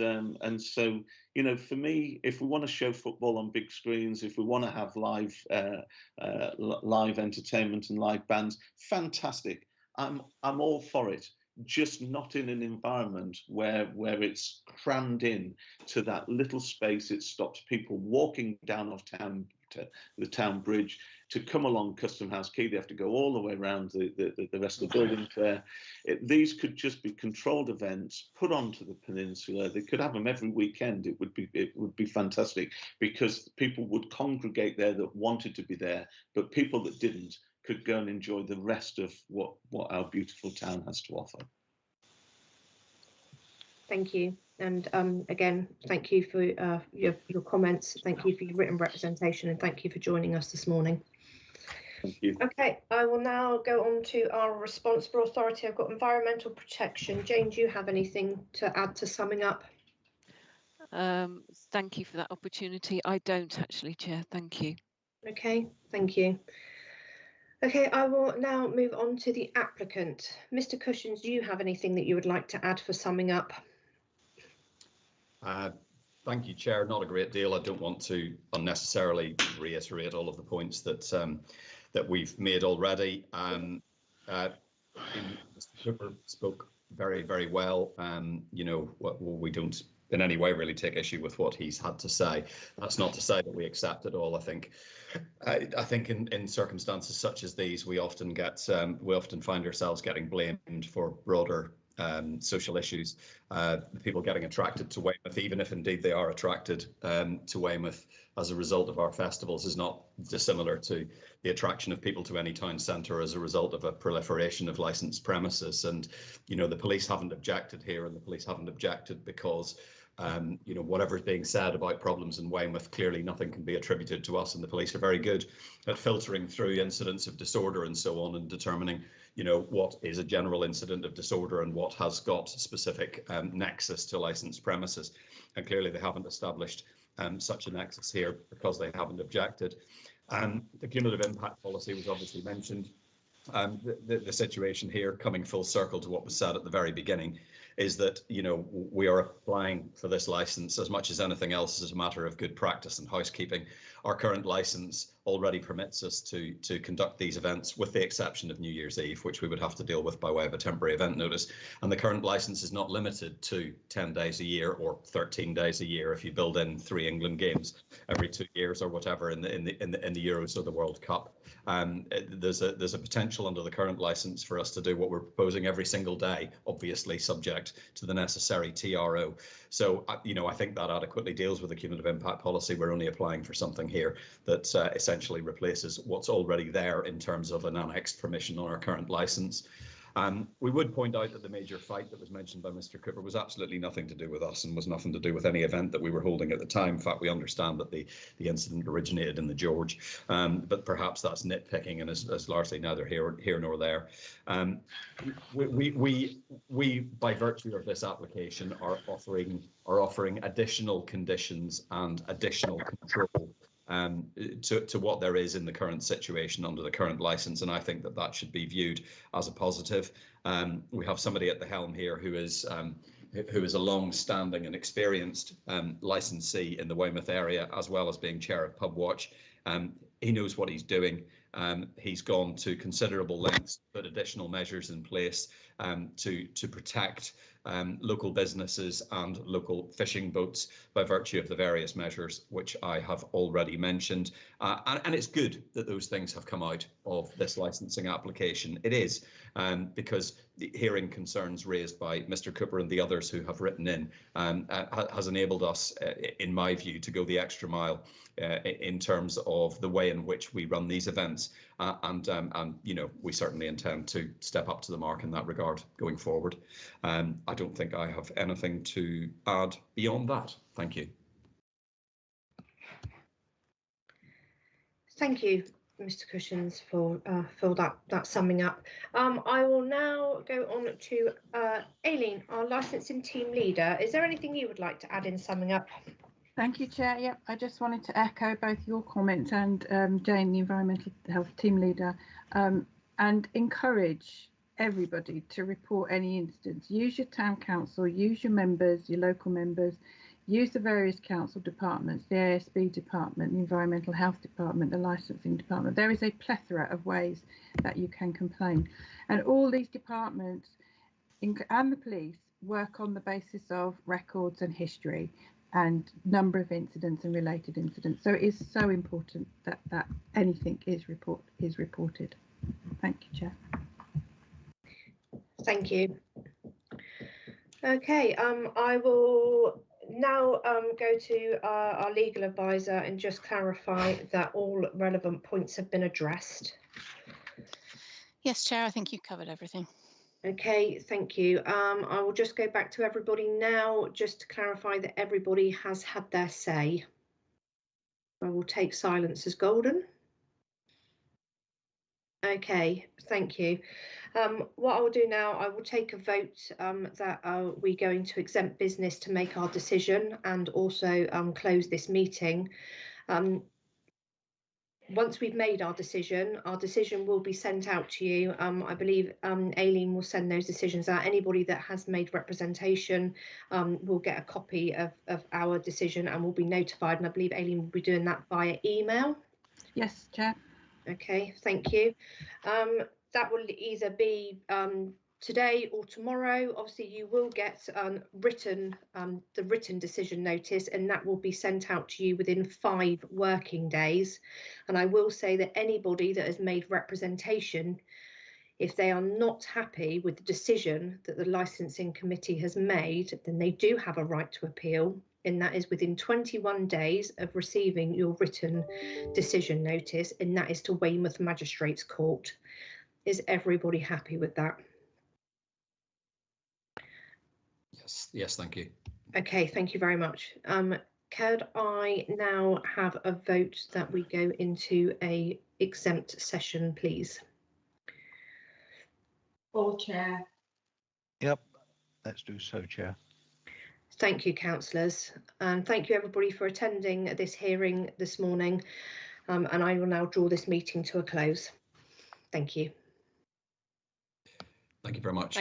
S8: so, you know, for me, if we want to show football on big screens, if we want to have live entertainment and live bands, fantastic. I'm all for it. Just not in an environment where it's crammed in to that little space. It stops people walking down off town to the town bridge to come along Custom House Quay. They have to go all the way around the rest of the building there. These could just be controlled events put onto the peninsula. They could have them every weekend. It would be fantastic, because people would congregate there that wanted to be there, but people that didn't could go and enjoy the rest of what our beautiful town has to offer.
S1: Thank you. And again, thank you for your comments. Thank you for your written representation, and thank you for joining us this morning.
S8: Thank you.
S1: Okay, I will now go on to our responsible authority. I've got environmental protection. Jane, do you have anything to add to summing up?
S5: Thank you for that opportunity. I don't actually, Chair. Thank you.
S1: Okay, thank you. Okay, I will now move on to the applicant. Mr. Cushin, do you have anything that you would like to add for summing up?
S7: Thank you, Chair. Not a great deal. I don't want to unnecessarily reiterate all of the points that we've made already. Mr. Cooper spoke very, very well. You know, we don't in any way really take issue with what he's had to say. That's not to say that we accept it all. I think in circumstances such as these, we often find ourselves getting blamed for broader social issues, people getting attracted to Weymouth, even if indeed they are attracted to Weymouth as a result of our festivals, is not dissimilar to the attraction of people to any town centre as a result of a proliferation of licensed premises. And, you know, the police haven't objected here, and the police haven't objected because you know, whatever is being said about problems in Weymouth, clearly nothing can be attributed to us, and the police are very good at filtering through incidents of disorder and so on, and determining, you know, what is a general incident of disorder and what has got specific nexus to licensed premises. And clearly they haven't established such a nexus here because they haven't objected. The cumulative impact policy was obviously mentioned. The situation here, coming full circle to what was said at the very beginning, is that, you know, we are applying for this license as much as anything else as a matter of good practice and housekeeping. Our current license already permits us to conduct these events, with the exception of New Year's Eve, which we would have to deal with by way of a temporary event notice. And the current license is not limited to 10 days a year or 13 days a year if you build in 3 England games every 2 years or whatever in the Euros or the World Cup. There's a potential under the current license for us to do what we're proposing every single day, obviously subject to the necessary TRO. So, you know, I think that adequately deals with the cumulative impact policy. We're only applying for something here that essentially replaces what's already there in terms of an annexed permission on our current license. We would point out that the major fight that was mentioned by Mr. Cooper was absolutely nothing to do with us and was nothing to do with any event that we were holding at the time. In fact, we understand that the incident originated in the George, but perhaps that's nitpicking and is largely neither here nor there. We, by virtue of this application, are offering additional conditions and additional control to what there is in the current situation under the current license, and I think that should be viewed as a positive. We have somebody at the helm here who is a long-standing and experienced licensee in the Weymouth area, as well as being chair of Pub Watch. He knows what he's doing. He's gone to considerable lengths to put additional measures in place to protect local businesses and local fishing boats by virtue of the various measures which I have already mentioned. And it's good that those things have come out of this licensing application. It is, because hearing concerns raised by Mr. Cooper and the others who have written in has enabled us, in my view, to go the extra mile in terms of the way in which we run these events. And you know, we certainly intend to step up to the mark in that regard going forward. I don't think I have anything to add beyond that. Thank you.
S1: Thank you, Mr. Cushins, for that summing up. I will now go on to Elaine, our licensing team leader. Is there anything you would like to add in summing up?
S6: Thank you, Chair. Yep, I just wanted to echo both your comments and Jane, the environmental health team leader, and encourage everybody to report any incidents. Use your town council, use your members, your local members, use the various council departments, the ASB department, the environmental health department, the licensing department. There is a plethora of ways that you can complain. And all these departments and the police work on the basis of records and history and number of incidents and related incidents. So it is so important that anything is reported. Thank you, Chair.
S1: Thank you. Okay, I will now go to our legal advisor and just clarify that all relevant points have been addressed.
S10: Yes, Chair, I think you covered everything.
S1: Okay, thank you. I will just go back to everybody now, just to clarify that everybody has had their say. I will take silence as golden. Okay, thank you. What I will do now, I will take a vote that we're going to exempt business to make our decision and also close this meeting. Once we've made our decision will be sent out to you. I believe Aileen will send those decisions out. Anybody that has made representation will get a copy of our decision and will be notified. And I believe Aileen will be doing that via email.
S6: Yes, Chair.
S1: Okay, thank you. That will either be today or tomorrow. Obviously, you will get the written decision notice, and that will be sent out to you within 5 working days. And I will say that anybody that has made representation If they are not happy with the decision that the licensing committee has made, then they do have a right to appeal, and that is within 21 days of receiving your written decision notice, and that is to Weymouth Magistrates Court. Is everybody happy with that?
S7: Yes, thank you.
S1: Okay, thank you very much. Could I now have a vote that we go into a exempt session, please?
S2: All chair.
S3: Yep, let's do so, Chair.
S1: Thank you, councillors, and thank you everybody for attending this hearing this morning. And I will now draw this meeting to a close. Thank you.
S7: Thank you very much.